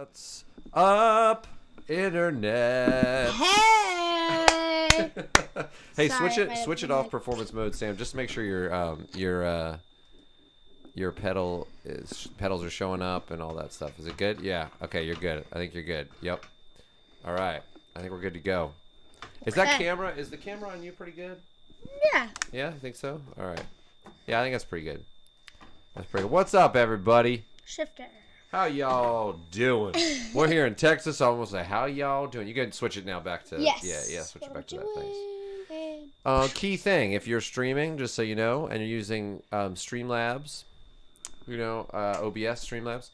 What's up, internet? Hey! Hey, Sorry, switch it off performance mode, Sam. Just make sure your pedals are showing up and all that stuff. Is it good? Yeah. Okay, you're good. I think you're good. Yep. All right. I think we're good to go. Is the camera on you pretty good? Yeah. Yeah, I think so. All right. Yeah, I think that's pretty good. That's pretty good. What's up, everybody? Shifter. How y'all doing? We're here in Texas. I almost say, how y'all doing? You can switch it now back to... Yes. Yeah, switch it back to that. Thanks. Key thing, if you're streaming, just so you know, and you're using Streamlabs, OBS Streamlabs,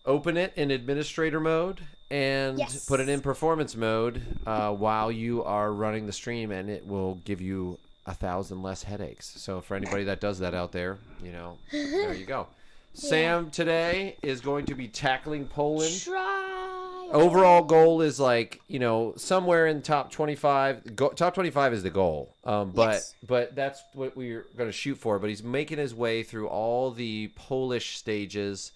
open it in administrator mode and put it in performance mode while you are running the stream, and it will give you 1,000 less headaches. So for anybody that does that out there, there you go. Sam today is going to be tackling Poland. Overall goal is somewhere in top 25. Top 25 is the goal. But that's what we're going to shoot for. But he's making his way through all the Polish stages.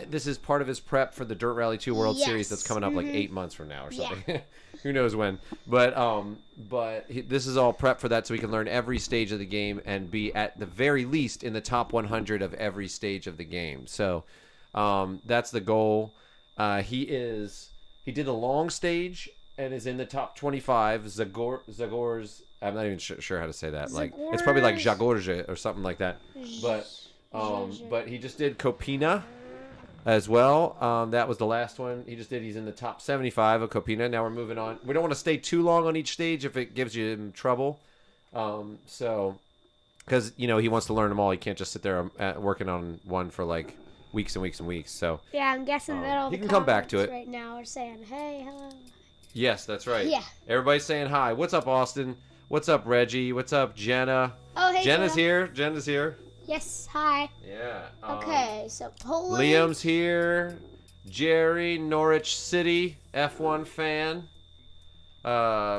This is part of his prep for the Dirt Rally 2 World Series that's coming up like 8 months from now or something. Yeah. Who knows when. But this is all prep for that so he can learn every stage of the game and be at the very least in the top 100 of every stage of the game. So that's the goal. He did a long stage and is in the top 25. Zagor's, I'm not even sure how to say that. It's probably like Zagorze or something like that. But he just did Kopina as well. That was the last one he just did. He's in the top 75 of Kopina. Now we're moving on. We don't want to stay too long on each stage if it gives you trouble. Because he wants to learn them all. He can't just sit there working on one for like weeks and weeks and weeks. So yeah, I'm guessing that all he can come back to it right now are saying hey, hello. Yes, that's right. Yeah. Everybody's saying hi. What's up, Austin? What's up, Reggie? What's up, Jenna? Oh, hey, Jenna's here. Jenna's here. Yes, hi. Yeah. Okay, so Poland. Liam's here. Jerry, Norwich City, F1 fan.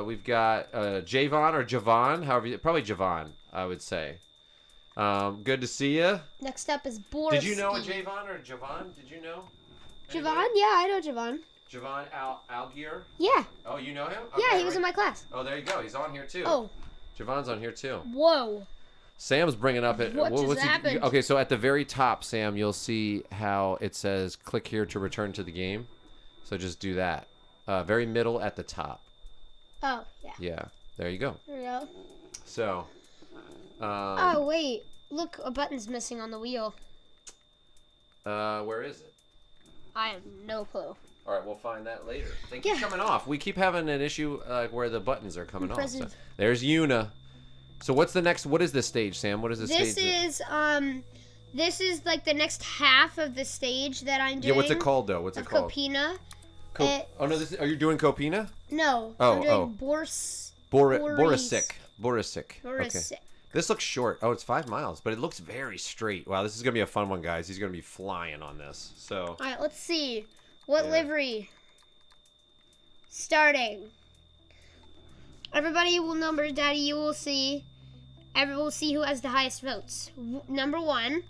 We've got Javon or Javon, probably Javon, I would say. Good to see you. Next up is Boris. Did you know a Javon or Javon? Did you know? Javon? Yeah, I know Javon. Javon Algier? Yeah. Oh, you know him? Okay, yeah, he was in my class. Oh, there you go. He's on here too. Oh. Javon's on here too. Whoa. Sam's bringing up it. What just happened? Okay, so at the very top, Sam, you'll see how it says click here to return to the game. So just do that. Very middle at the top. Oh, yeah. Yeah, there you go. There we go. So. Oh, wait. Look, a button's missing on the wheel. Where is it? I have no clue. All right, we'll find that later. They keep coming off. We keep having an issue where the buttons are coming off. So. There's Una. So what's the next? What is this stage, Sam? What is this stage? This is like the next half of the stage that I'm doing. Yeah, what's it called though? What's it called? Kopina. Oh no, are you doing Kopina? No. I'm doing Borisik. Okay. This looks short. Oh, it's 5 miles, but it looks very straight. Wow, this is gonna be a fun one, guys. He's gonna be flying on this. So. All right, let's see. What livery? Starting. Everybody will number, Daddy. You will see. Everyone will see who has the highest votes. Number 1.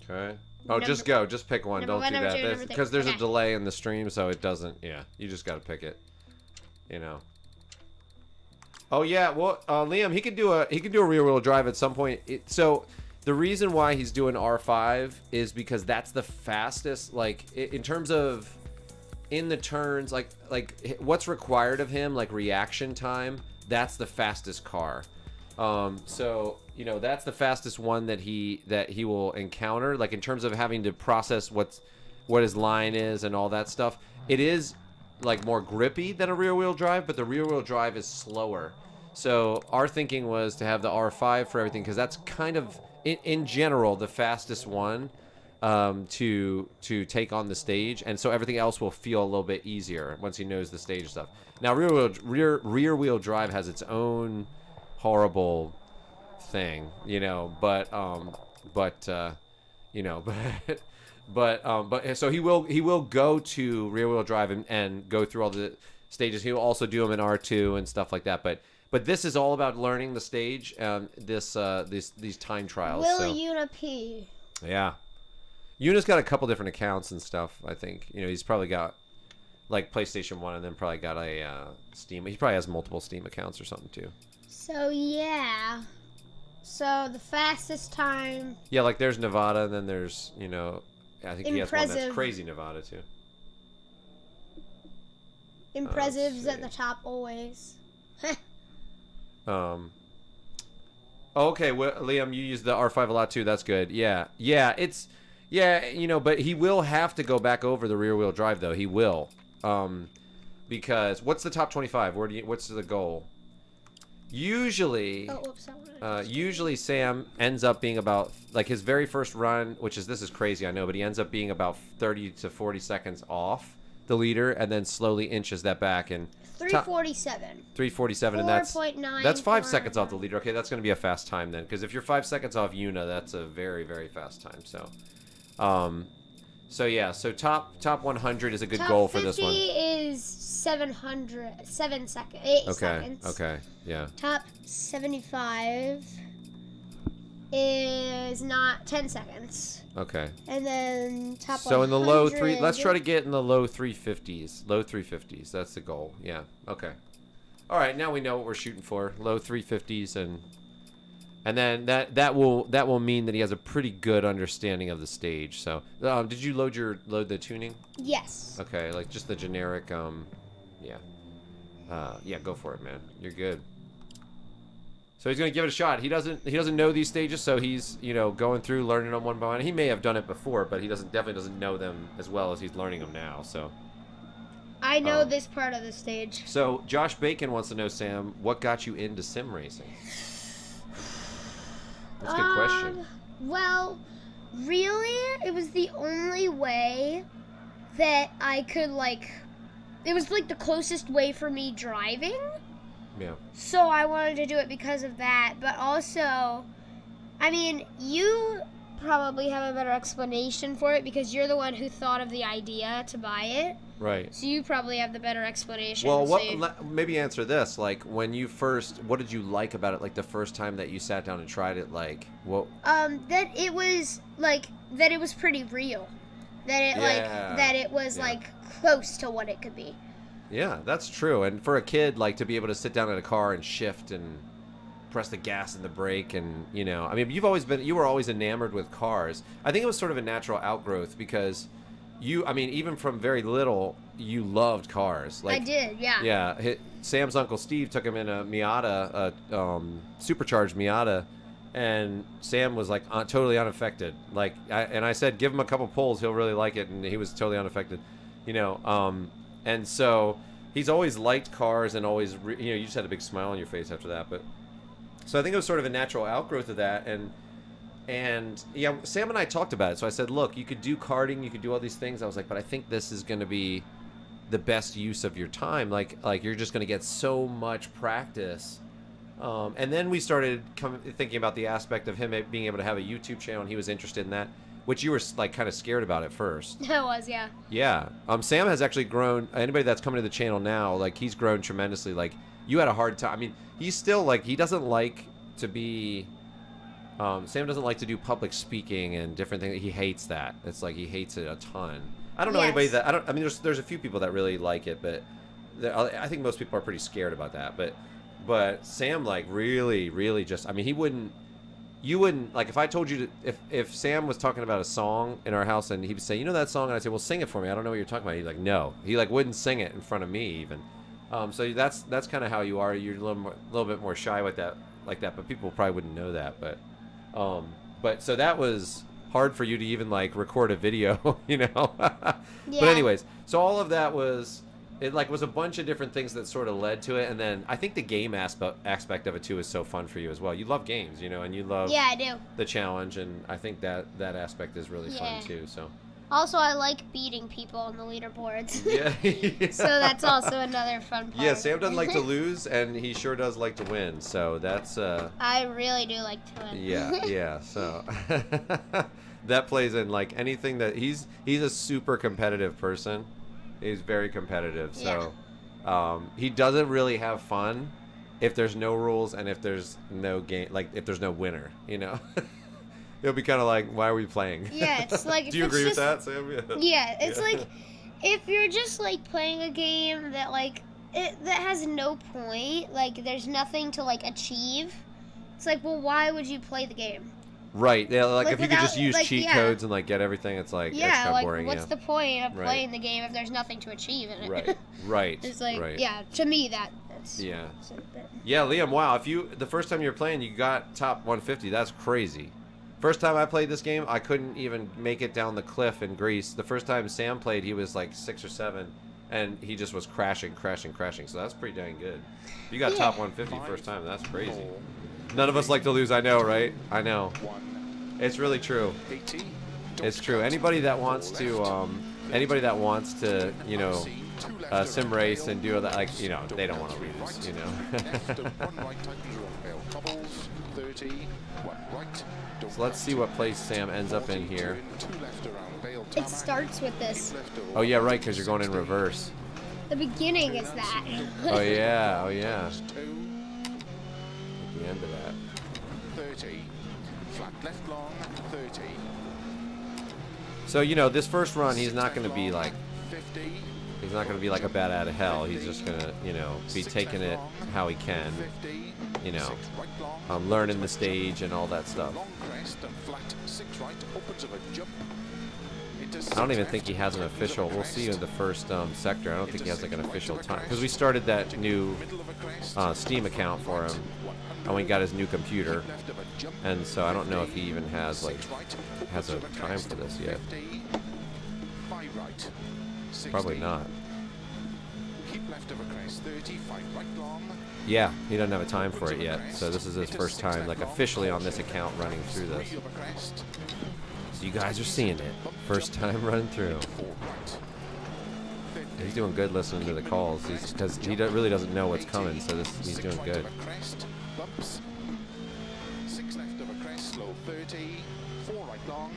Okay. Oh, just go. Just pick one. Don't do that. Because there's a delay in the stream, so it doesn't. Yeah, you just got to pick it. Oh yeah. Well, Liam, he could do a rear wheel drive at some point. So the reason why he's doing R5 is because that's the fastest. Like in terms of in the turns, like what's required of him, like reaction time. That's the fastest car. So that's the fastest one that he will encounter. Like in terms of having to process what his line is and all that stuff. It is like more grippy than a rear wheel drive, but the rear wheel drive is slower. So our thinking was to have the R5 for everything because that's kind of in general the fastest one to take on the stage, and so everything else will feel a little bit easier once he knows the stage stuff. Now rear wheel drive has its own horrible thing, but so he will go to rear wheel drive and go through all the stages. He'll also do them in R2 and stuff like that. But this is all about learning the stage. These time trials. Will Una P. Yeah. Yuna's got a couple different accounts and stuff. I think he's probably got like PlayStation 1 and then probably got a Steam. He probably has multiple Steam accounts or something too. So yeah. So the fastest time. Yeah, like there's Nevada, and then there's I think he has one that's crazy Nevada too. Impressive's at the top always. Okay, well, Liam, you use the R5 a lot too. That's good. Yeah, but he will have to go back over the rear wheel drive though. He will, because what's the top 25? What's the goal? Usually, usually Sam ends up being about like his very first run, this is crazy, I know, but he ends up being about 30 to 40 seconds off the leader, and then slowly inches that back and 347. 347, and that's 5 seconds off the leader. Okay, that's going to be a fast time then, because if you're 5 seconds off Yuna, that's a very, very fast time. So top 100 is a good goal for this one. Top 50 is 7 seconds, 8 seconds. Okay, yeah. Top 75 is not 10 seconds. Okay. And then top 100. So in the low three, let's try to get in the low 350s. Low 350s, that's the goal. Yeah. Okay. All right, now we know what we're shooting for. Low 350s, and then that will mean that he has a pretty good understanding of the stage. So, did you load the tuning? Yes. Okay, like just the generic yeah. Yeah, go for it, man. You're good. So he's going to give it a shot. He doesn't know these stages, so he's, going through, learning them one by one. He may have done it before, but he definitely doesn't know them as well as he's learning them now, so. I know this part of the stage. So Josh Bacon wants to know, Sam, what got you into sim racing? That's a good question. Well, really, it was the only way that I could, it was, the closest way for me driving. Yeah. So I wanted to do it because of that, but also, I mean, you probably have a better explanation for it because you're the one who thought of the idea to buy it. Right. So you probably have the better explanation. Well, maybe answer this. Like, when you what did you like about it? Like, the first time that you sat down and tried it, like, what? That it was, that it was pretty real. That it was, close to what it could be. Yeah, that's true. And for a kid, to be able to sit down in a car and shift and press the gas and the brake and, I mean, you were always enamored with cars. I think it was sort of a natural outgrowth because even from very little, you loved cars. I did, yeah. Yeah. Sam's Uncle Steve took him in a Miata, supercharged Miata, and Sam was, totally unaffected. I said, give him a couple pulls, he'll really like it, and he was totally unaffected, And so he's always liked cars and always, you just had a big smile on your face after that. But so I think it was sort of a natural outgrowth of that. And yeah, Sam and I talked about it. So I said, look, you could do karting, you could do all these things. I was like, but I think this is going to be the best use of your time. Like you're just going to get so much practice. And then we started thinking about the aspect of him being able to have a YouTube channel, and he was interested in that. Which you were kind of scared about at first. I was, yeah. Yeah. Sam has actually grown. Anybody that's coming to the channel now, he's grown tremendously. You had a hard time. I mean, he's still he doesn't like to be. Sam doesn't like to do public speaking and different things. He hates that. It's he hates it a ton. I don't know anybody that I mean, there's a few people that really like it, but I think most people are pretty scared about that. But Sam really, really just. I mean, he wouldn't. You wouldn't, if I told you if Sam was talking about a song in our house and he would say, you know that song? And I'd say, well, sing it for me. I don't know what you're talking about. He's like, no. He wouldn't sing it in front of me even. So that's kind of how you are. You're a little bit more shy with that, but people probably wouldn't know that. But so that was hard for you to even record a video, Yeah. But anyways, so all of that was. It was a bunch of different things that sort of led to it, and then I think the game aspect of it too is so fun for you as well. You love games, and you love I do. The challenge, and I think that aspect is really fun too. So also, I like beating people on the leaderboards. Yeah. So that's also another fun part. Yeah, Sam doesn't like to lose, and he sure does like to win. So that's. I really do like to win. Yeah. So that plays in anything that he's a super competitive person. He's very competitive, so he doesn't really have fun if there's no rules and if there's no game, if there's no winner, It'll be kind of like, why are we playing? Yeah, it's like. Do you agree with that, Sam? Yeah, it's like if you're just like playing a game that like that has no point, like there's nothing to like achieve. It's like, well, why would you play the game? Right. Yeah. Like if you could without, just use like, cheat codes and like get everything, it's like it's kind of like boring. what's the point of playing the game if there's nothing to achieve in it? Right. Right. It's like right. to me that's Yeah. a bit. Yeah, Liam. Wow. If the first time you were playing, you got top 150. That's crazy. First time I played this game, I couldn't even make it down the cliff in Greece. The first time Sam played, he was like 6 or 7, and he just was crashing. So that's pretty dang good. You got top 150 first time. That's crazy. None of us like to lose. I know, right? I know. It's really true. It's true. Anybody that wants to, you know, sim race and do that, like, you know, they don't want to lose, you know. So let's see what place Sam ends up in here. It starts with this. Oh yeah, right, because you're going in reverse. The beginning is that. Oh yeah, oh yeah. At the end of that. 30. Flat left long, 30. So, you know, this first run, he's not going to be like, 50. he's not going to be like a bat out of hell. He's just going to, you know, be taking it how he can, 50. you know, 6 right long. learning the stage and all that stuff. Long crest and flat 6 right, opens of a jump. I don't even think he has an official. We'll see in the first sector. I don't think he has like an official time because we started that new Steam account for him, and we got his new computer, and so I don't know if he even has like a time for this yet. Probably not. Keep left of a crest, 30, 5 right long. Yeah, he doesn't have a time for it yet. So this is his first time like officially on this account running through this. You guys are seeing it. First time running through. He's doing good listening to the calls because he really doesn't know what's coming, so he's doing good. 6 left of a crest, slow 30, 4 right long,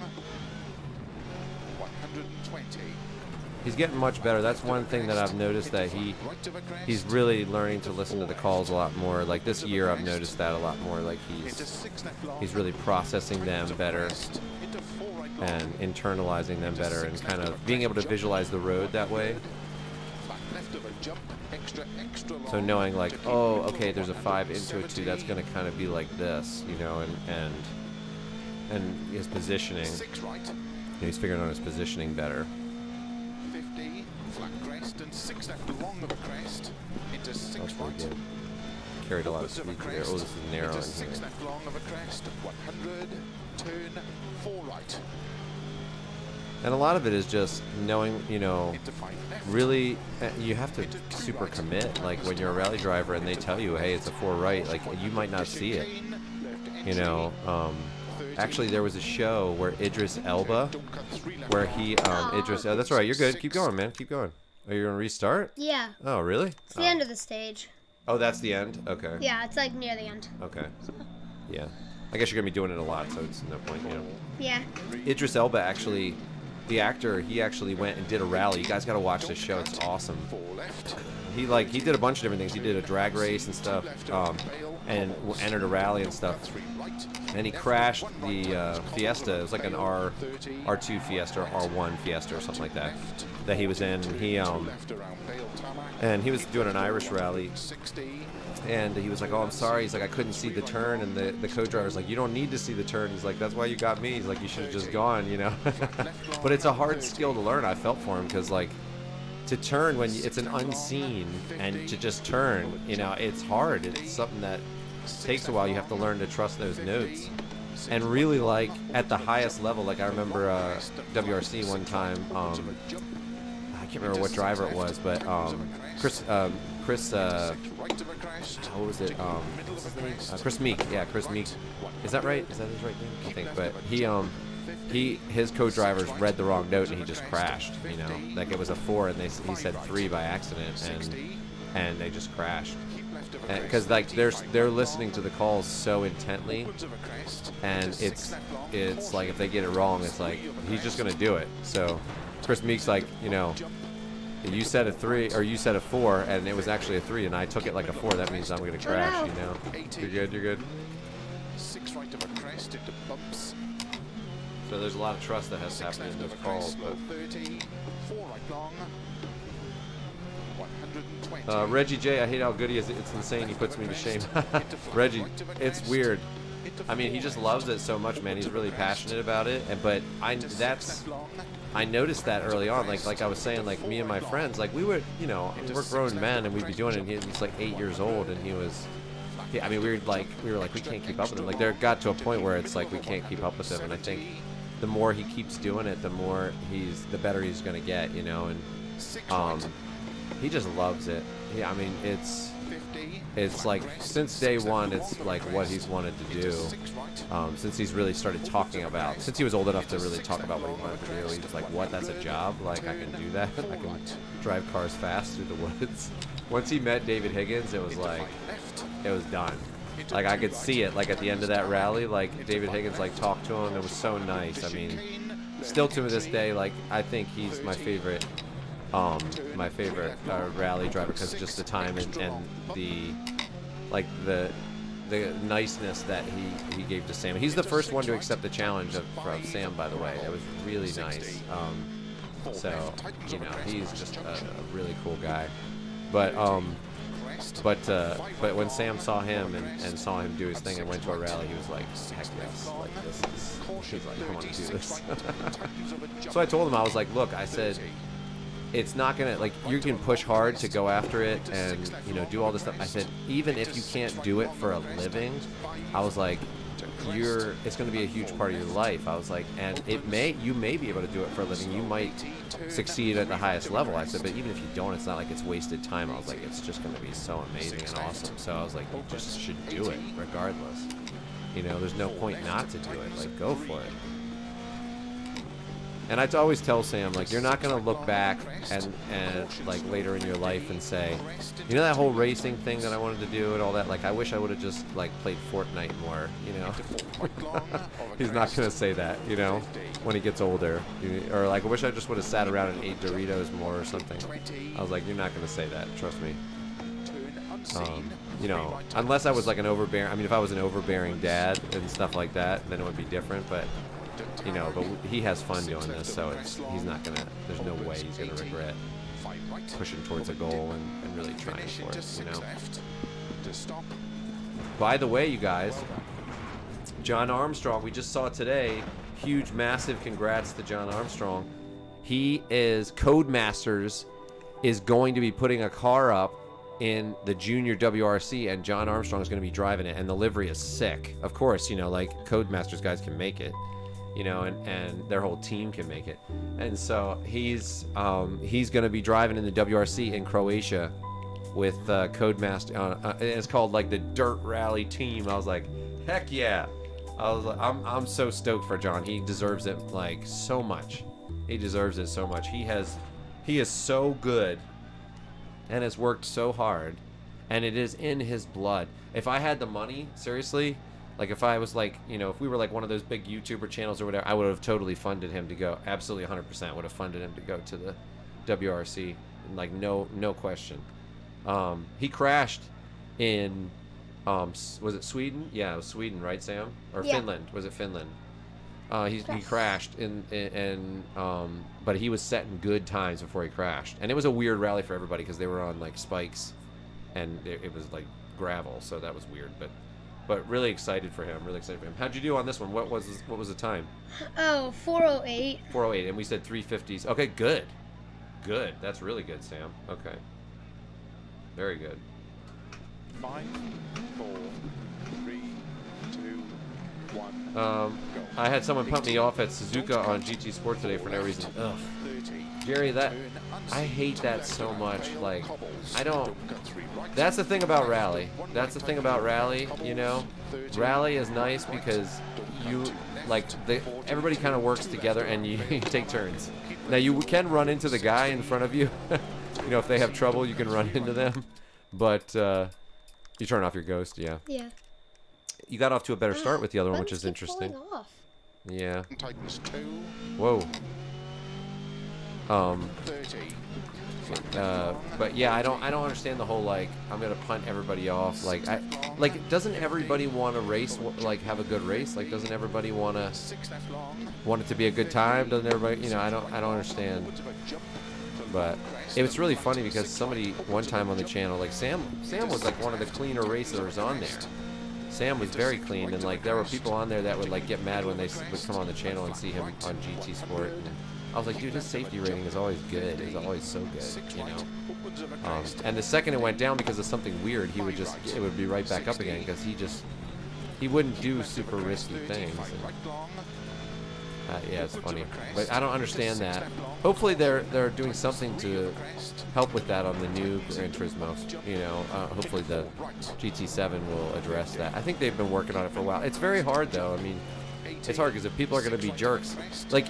120. He's getting much better. That's one thing that I've noticed, that he's really learning to listen to the calls a lot more. Like this year I've noticed that a lot more. Like he's really processing them better and internalizing them better and kind of being able to visualize the road that way. So knowing like, oh, okay, there's a 5 into a 2, that's going to kind of be like this, you know, and his positioning. He's figuring out his positioning better. 50, flat crest and 6 left long of a crest into 6 right. Good. Carried a lot of speed there. Oh, this is narrow in here. 6 left long of a crest, 100, turn 4 right. And a lot of it is just knowing, you know, really, you have to super commit. Like when you're a rally driver and they tell you, hey, it's a 4 right, like you might not see it. You know, actually there was a show where Idris Elba, where he, that's right, you're good. Keep going, man. Keep going. Are you going to restart? Yeah. Oh, really? It's the end of the stage. Oh, that's the end? Okay. Yeah, it's like near the end. Okay. Yeah. I guess you're going to be doing it a lot, so it's no point, you know. Yeah. Idris Elba actually, the actor, he actually went and did a rally. You guys got to watch this show. It's awesome. He did a bunch of different things. He did a drag race and stuff, and entered a rally and stuff. And he crashed the Fiesta. It was like an R2 Fiesta or R1 Fiesta or something like that he was in. And he was doing an Irish rally. And he was like, oh, I'm sorry. He's like, I couldn't see the turn. And the co-driver's like, you don't need to see the turn. He's like, that's why you got me. He's like, you should have just gone, you know. But it's a hard skill to learn. I felt for him because, like, to turn when it's an unseen and to just turn, you know, it's hard. It's something that takes a while. You have to learn to trust those notes. And really, like, at the highest level, like I remember WRC one time, I can't remember what driver it was, but Chris, what was it? Chris Meek. Yeah, Chris Meek. Is that right? Is that his right name? I think. But his co-drivers read the wrong note and he just crashed. You know, like it was a 4 and he said 3 by accident, and they just crashed. Because like they're listening to the calls so intently, and it's like if they get it wrong, it's like he's just gonna do it. So Chris Meek's like, you know, you said a 3 or you said a 4 and it was actually a 3 and I took it like a 4. That means I'm gonna crash. You know, you're good. 6 right of a crest into bumps. So there's a lot of trust that has to happen in those calls. But 30, 4 right long. 120. Reggie J, I hate how good he is. It's insane. He puts me to shame. Reggie, it's weird. I mean, he just loves it so much, man. He's really passionate about it. But I noticed that early on. Like I was saying, like me and my friends, like we would, you know, we're grown men and we'd be doing it. And he's like 8 years old, and he was. I mean, we were like we can't keep up with him. Like there got to a point where it's like we can't keep up with him. And I think the more he keeps doing it, the better he's gonna get, you know. And he just loves it. I mean, it's like since day one, it's like what he's wanted to do. Since he's really started talking about, since he was old enough to really talk about what he wanted to do, he was like, "What? That's a job? Like I can do that? I can drive cars fast through the woods." Once he met David Higgins, it was like, it was done. Like I could see it. Like at the end of that rally, like David Higgins like talked to him. It was so nice. I mean, still to this day, like I think he's my favorite rally driver because just the time and the like the niceness that he gave to Sam. He's the first one to accept the challenge from Sam, by the way. It was really nice. So you know, he's just a really cool guy. But when Sam saw him and saw him do his thing and went to a rally, he was like, heck yes, like this is, he's like, I want to do this. So I told him, I was like, look, I said, it's not gonna, like, you can push hard to go after it and, you know, do all this stuff. I said, even if you can't do it for a living, I was like, it's going to be a huge part of your life. I was like, and you may be able to do it for a living. You might succeed at the highest level. I said, but even if you don't, it's not like it's wasted time. I was like, it's just going to be so amazing and awesome. So I was like, you just should do it regardless. You know, there's no point not to do it. Like, go for it. And I always tell Sam, like, you're not going to look back and like later in your life and say, you know, that whole racing thing that I wanted to do and all that, like, I wish I would have just like played Fortnite more, you know. He's not going to say that, you know, when he gets older. Or like, I wish I just would have sat around and ate Doritos more or something. I was like, you're not going to say that, trust me. You know, unless I was like if I was an overbearing dad and stuff like that, then it would be different, but you know, but he has fun doing this, so he's not gonna, there's no way he's gonna regret pushing towards a goal and really trying for it, you know. By the way, you guys, John Armstrong, we just saw today, huge, massive congrats to John Armstrong. He is, Codemasters is going to be putting a car up in the junior WRC, and John Armstrong is going to be driving it, and the livery is sick. Of course, you know, like Codemasters guys can make it, you know, and their whole team can make it. And so he's going to be driving in the WRC in Croatia with Codemaster. It's called like the Dirt Rally Team. I was like, heck yeah! I was like, I'm so stoked for John. He deserves it like so much. He deserves it so much. He is so good and has worked so hard, and it is in his blood. If I had the money, seriously, like if I was like, you know, if we were like one of those big YouTuber channels or whatever, I would have totally funded him to go, absolutely 100% would have funded him to go to the WRC, like no question. He crashed in, was it Sweden? Yeah, it was Sweden, right, Sam? Or yeah. Finland? Was it Finland? He crashed but he was setting good times before he crashed, and it was a weird rally for everybody because they were on like spikes, and it was like gravel, so that was weird. But really excited for him. Really excited for him. How'd you do on this one? What was the time? Oh, 4:08. 4:08, and we said 350s. Okay, good. That's really good, Sam. Okay. Very good. 5, 4, 3, 2, 1. I had someone pump me off at Suzuka on GT Sport today for no reason. Ugh. Jerry, I hate that so much. Like, I don't. That's the thing about rally. You know, rally is nice because you like everybody kind of works together and you take turns. Now you can run into the guy in front of you. You know, if they have trouble, you can run into them. But you turn off your ghost, yeah. Yeah. You got off to a better start with the other one, which is interesting. Off. Yeah. Titans 2. Whoa. 30. But yeah, I don't understand the whole like I'm gonna punt everybody off. Like doesn't everybody want to race, like have a good race? Like doesn't everybody want it to be a good time? Doesn't everybody? You know, I don't understand. But it was really funny because somebody one time on the channel, like Sam was like one of the cleaner racers on there. Sam was very clean, and like there were people on there that would like get mad when they would come on the channel and see him on GT Sport. And I was like, dude, his safety rating is always good. It's always so good, you know. And the second it went down because of something weird, it would be right back up again because he wouldn't do super risky things. Yeah, it's funny, but I don't understand that. Hopefully they're doing something to help with that on the new Gran Turismo. You know, hopefully the GT7 will address that. I think they've been working on it for a while. It's very hard though. I mean, it's hard because if people are going to be jerks, like,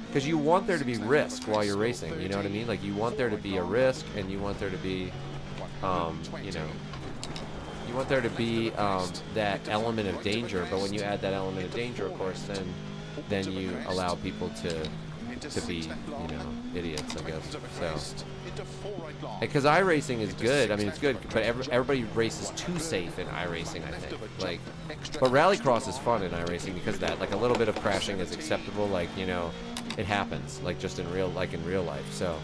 because you want there to be risk while you're racing. You know what I mean? Like you want there to be a risk, and you want there to be, you know. You want there to be that element of danger, but when you add that element of danger, of course, then you allow people to be, you know, idiots, I guess. So, because iRacing is good. I mean, it's good, but everybody races too safe in iRacing, I think. Like, but Rallycross is fun in iRacing because of that. Like, a little bit of crashing is acceptable. Like, you know, it happens. Like, just in real life. So,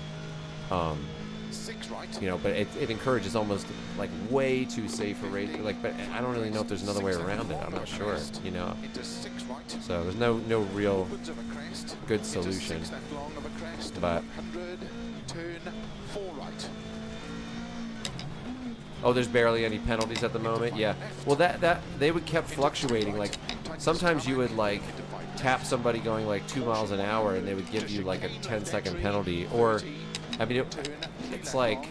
you know, but it encourages almost like way too safe a race. Like, but I don't really know if there's another way around it. I'm not sure, you know. So there's no real good solution. But oh, there's barely any penalties at the moment. Yeah. Well, that they would kept fluctuating. Like sometimes you would like tap somebody going like 2 miles an hour, and they would give you like a 10-second penalty, or I mean, it's like,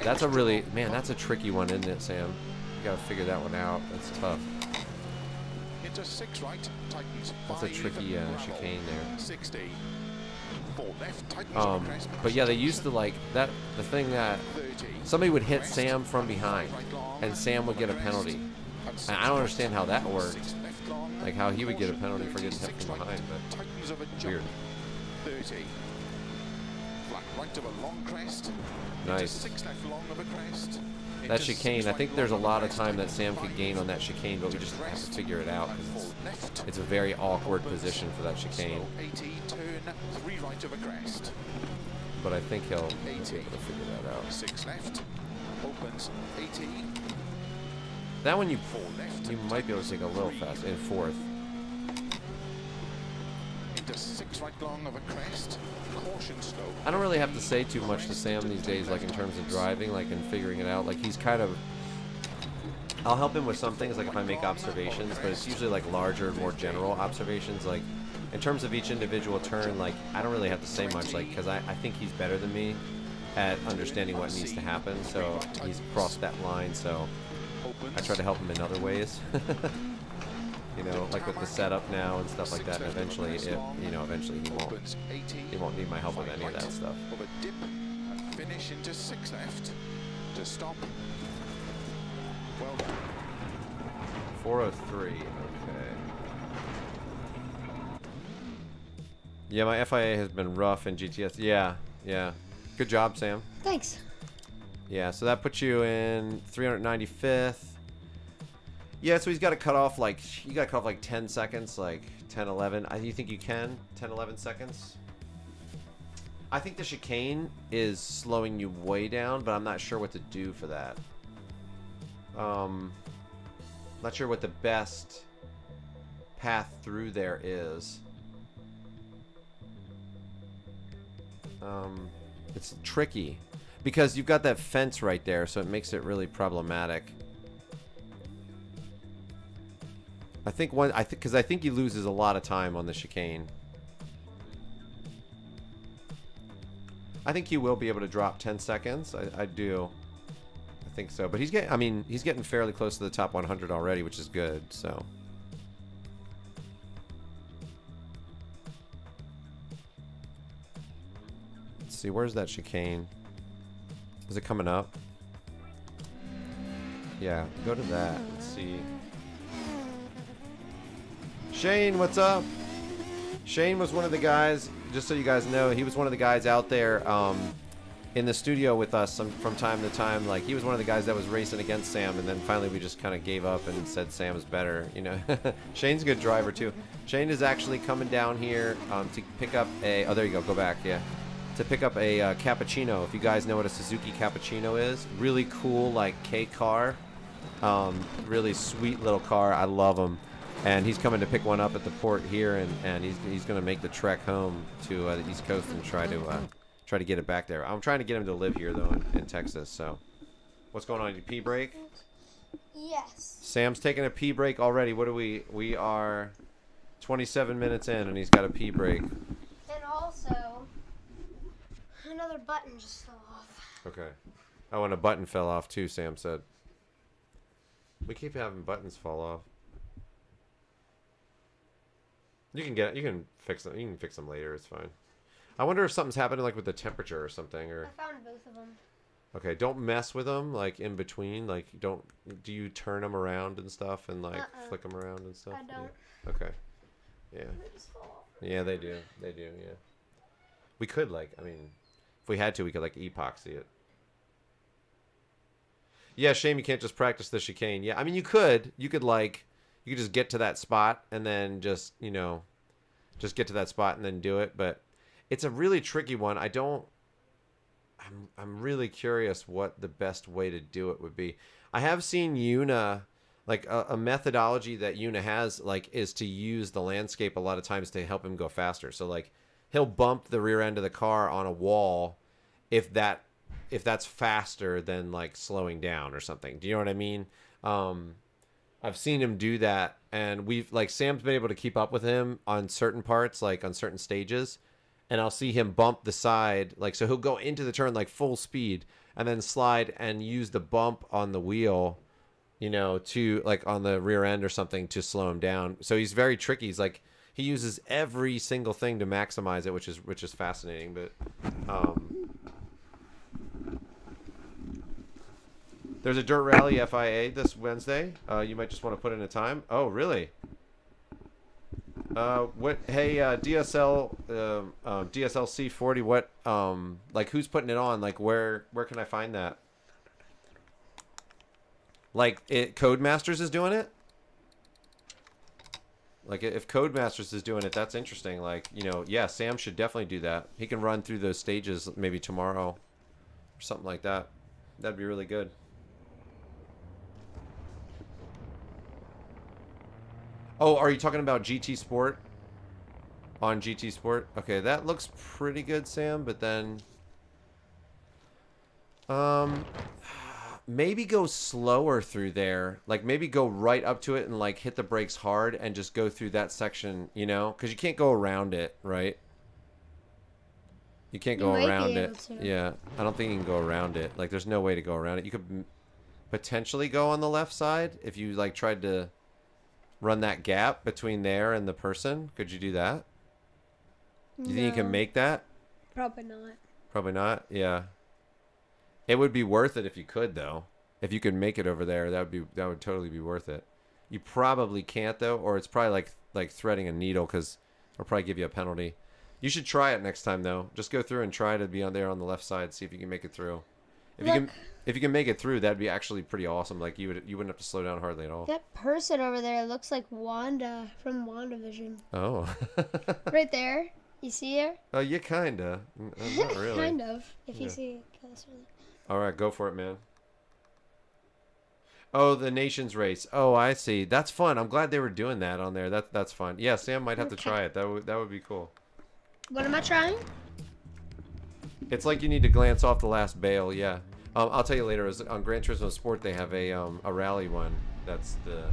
that's a tricky one, isn't it, Sam? You gotta figure that one out. That's tough. That's a tricky chicane there. But yeah, they used to like that. The thing that somebody would hit Sam from behind, and Sam would get a penalty. And I don't understand how that worked. Like how he would get a penalty for getting hit from behind, but weird. Nice. That chicane, I think there's a lot of time that Sam could gain on that chicane, but we just have to figure it out because it's a very awkward position for that chicane. But I think he'll be able to figure that out. 6 left, opens 18. That one you might be able to take a little fast in fourth. Into 6 right long of a crest. Caution slow. I don't really have to say too much to Sam these days, like in terms of driving, like and figuring it out. Like he's kind of, I'll help him with some things, like if I make observations, but it's usually like larger, more general observations. Like in terms of each individual turn, like I don't really have to say much, like because I think he's better than me at understanding what needs to happen. So he's crossed that line. So I try to help him in other ways. You know, like with the setup now and stuff like that. And eventually, eventually he won't need my help with any of that stuff. Finish into 6 left to stop. Well done. 403. Okay. Yeah, my FIA has been rough in GTS. Yeah. Good job, Sam. Thanks. Yeah, so that puts you in 395th. Yeah, so he's got to cut off like 10 seconds, like 10, 11. You think you can? 10, 11 seconds? I think the chicane is slowing you way down, but I'm not sure what to do for that. Not sure what the best path through there is. It's tricky because you've got that fence right there, so it makes it really problematic. I think because I think he loses a lot of time on the chicane. I think he will be able to drop 10 seconds. I do. I think so. But he's getting fairly close to the top 100 already, which is good. So. Let's see. Where's that chicane? Is it coming up? Yeah. Go to that. Let's see. Shane, what's up? Shane was one of the guys, just so you guys know, he was one of the guys out there in the studio with us from time to time. Like, he was one of the guys that was racing against Sam, and then finally we just kind of gave up and said Sam's better, you know. Shane's a good driver too. Shane is actually coming down here to pick up a, oh, there you go back, yeah. To pick up a cappuccino. If you guys know what a Suzuki cappuccino is, really cool, like K car, really sweet little car. I love them, and he's coming to pick one up at the port here, and he's going to make the trek home to the East Coast and try to get it back there. I'm trying to get him to live here though in Texas. So, what's going on? You pee break? Yes. Sam's taking a pee break already. What are we? We are 27 minutes in, and he's got a pee break. And also, another button just fell off. Okay. Oh, and a button fell off too, Sam said. We keep having buttons fall off. You can fix them. You can fix them later. It's fine. I wonder if something's happening, like with the temperature or something. Or I found both of them. okay, don't mess with them, like in between. Like, do you turn them around and stuff, and like flick them around and stuff? I don't. Yeah. Okay. Yeah. They just fall off. Yeah, they do. They do. Yeah. We could, like, I mean, if we had to, we could like epoxy it. Yeah, shame you can't just practice the chicane. Yeah, I mean, you could just get to that spot and then just, you know, just get to that spot and then do it. But it's a really tricky one. I'm really curious what the best way to do it would be. I have seen Una, like a methodology that Una has, like, is to use the landscape a lot of times to help him go faster. So like he'll bump the rear end of the car on a wall if that's faster than like slowing down or something. Do you know what I mean? I've seen him do that, and Sam's been able to keep up with him on certain parts, like on certain stages, and I'll see him bump the side, like, so he'll go into the turn like full speed and then slide and use the bump on the wheel, you know, to like on the rear end or something to slow him down. So he's very tricky. He's like, he uses every single thing to maximize it, which is fascinating. But there's a dirt rally FIA this Wednesday. You might just want to put in a time. Oh, really? What? Hey, DSL C40. What? Like, who's putting it on? Like, where can I find that? Like, Codemasters is doing it. Like, if Codemasters is doing it, that's interesting. Like, you know, yeah, Sam should definitely do that. He can run through those stages maybe tomorrow or something like that. That'd be really good. Oh, are you talking about GT Sport? On GT Sport? Okay, that looks pretty good, Sam, but then maybe go slower through there. Like, maybe go right up to it and like hit the brakes hard and just go through that section, you know? Because you can't go around it, right? You can't go around it. Yeah, I don't think you can go around it. Like, there's no way to go around it. You could potentially go on the left side if you like tried to run that gap between there and the person. Could you do that? Do you think you can make that? Probably not. Probably not. Yeah. It would be worth it if you could, though. If you could make it over there, that would totally be worth it. You probably can't, though, or it's probably like threading a needle, because it'll probably give you a penalty. You should try it next time, though. Just go through and try to be on there on the left side. See if you can make it through. If you can make it through, that'd be actually pretty awesome. Like, you wouldn't have to slow down hardly at all. That person over there looks like Wanda from WandaVision. Oh. Right there. You see her? Oh, yeah, kinda. Not really. Kind of. If you see it closer. All right, go for it, man. Oh, the Nations race. Oh, I see. That's fun. I'm glad they were doing that on there. That's fun. Yeah, Sam might have to try it. That would be cool. What am I trying? It's like you need to glance off the last bail. Yeah. I'll tell you later. On Gran Turismo Sport, they have a rally one. That's the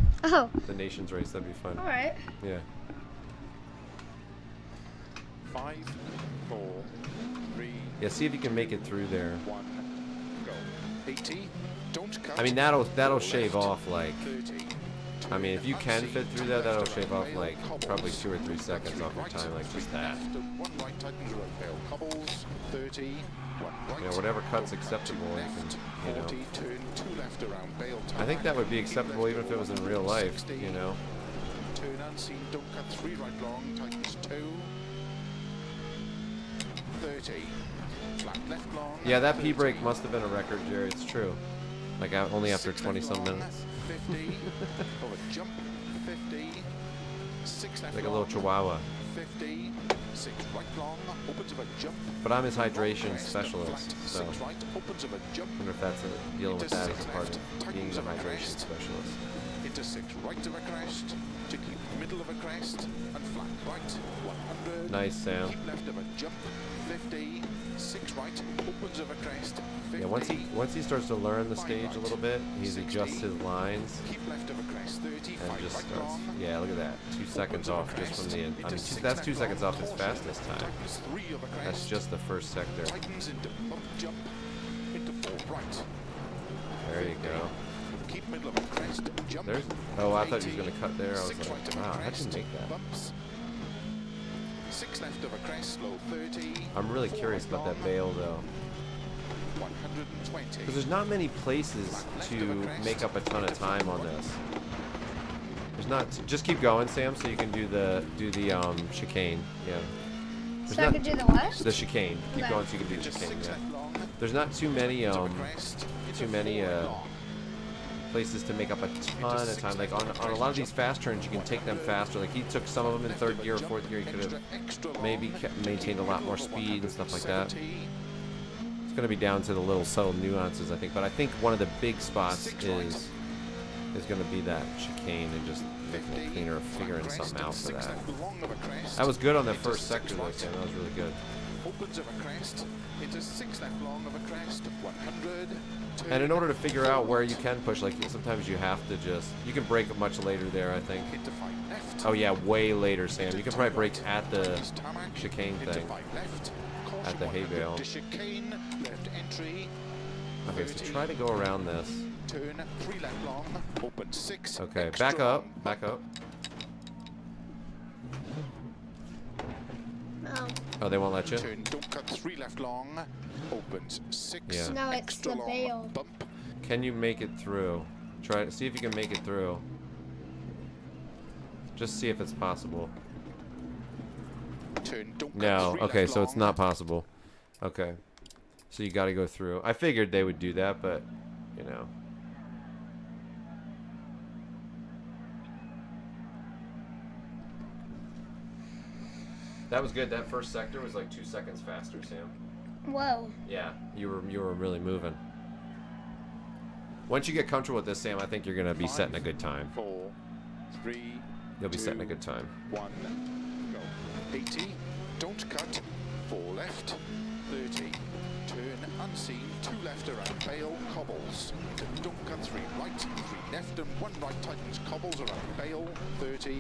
Nations race. That'd be fun. All right. Yeah. 5, 4, 3. Yeah. See if you can make it through there. 1, go. 80. Don't cut. I mean, that'll shave off like. 30. I mean, if you can fit through that, that'll shave off like probably 2 or 3 seconds off your time, like just that. 1 right tightens around bail cobbles. 30. 1 right. You know, whatever cut's acceptable, you can, 40, turn 2 left around bail. I think that would be acceptable even if it was in real life, you know. Turn unseen, don't cut 3 right long, tightens 2. 30. flat left long. Yeah, that 30. P-brake must have been a record, Jerry. It's true. Like only after 6 20 left some long, minutes. 50. Over jump, 50. 6 left Like a long, little chihuahua. 50. 6 right long, opens of a jump. But I'm his Long hydration crest, specialist, flat, so 6 right, opens of a jump. I wonder if that's dealing with Into that as 6 a part left, of being tightens the of a hydration crest. specialist. Into 6 right of a crest, to keep middle of a crest, and flat right, 100. Nice, Sam. Keep left of a jump, 50. 6 right, opens of a crest, 50. Yeah, once he starts to learn the stage a little bit, he 60. adjusts his lines Keep left of a crest, 30. and 5 just right starts. long. Yeah, look at that. 2 seconds Opens of a off just from the. crest, into 6 that's left 2 seconds long, off his caution, fastest time. tightens 3 of a crest. That's just the first sector. Tightens into bump jump, into 4 right. There you go. Keep middle of a crest, jump. There's. Oh, I thought he was 80, going to cut there. I was 6 right like, of a wow, I crest, didn't make that. Bumps. 6 left of a crest, slow 30. I'm really 4 curious right about that long, bail though, 120. because there's not many places to make up a ton of time on this. There's not. Just keep going, Sam, so you can do the chicane. Yeah. There's So I not- could do the what? The chicane. Keep Okay. going so you can do the Just chicane. 6 Yeah. left long, There's not too many to a crest, into too many 4 right long. places to make up a ton of time. Like on a lot of these fast turns, you can take them faster. Like he took some of them in Left third of a gear or jump, fourth gear. He could have extra long, maybe maintained a lot more middle of speed and stuff like that. 170. It's going to be down to the little subtle nuances, I think. But I think one of the big spots 6 right. is going to be that chicane and just making it 50, cleaner, flat figuring crest, something out for 6 that. left long of a crest, That was good on that into first 6 sector, though, right. Sam. That was really good. Opens of a crest, into 6 left long of a crest, 100. And in order to figure out where you can push, like sometimes you have to just, you can brake much later there, I think. Into 5 left. Oh yeah, way later, Sam. You can probably brake right. at the Tightens tarmac, chicane into thing. 5 left. Caution At the hay 100 bale. to chicane, left entry. Okay, so 30, try to go around this. Turn 3 left long, open 6. Okay, extra back up, long, back up. Oh, Oh, they won't let you? Turn, don't cut 3 left long, opens 6. Yeah. no, it's Extra the long, bail. bump. Can you make it through? Try, see if you can make it through. Just see if it's possible. Turn, don't cut No, 3 okay, left so it's long. not possible. Okay. So you gotta go through. I figured they would do that, but, you know. That was good. That first sector was like 2 seconds faster, Sam. Whoa. Yeah, you were really moving. Once you get comfortable with this, Sam, I think you're gonna be setting a good time. 4, 3, You'll be 2, setting a good time. 1, go. 80, don't cut, 4 left, 30, turn unseen, 2 left around bale, cobbles, don't cut 3 right, 3 left and 1 right tightens, cobbles around bale, 30,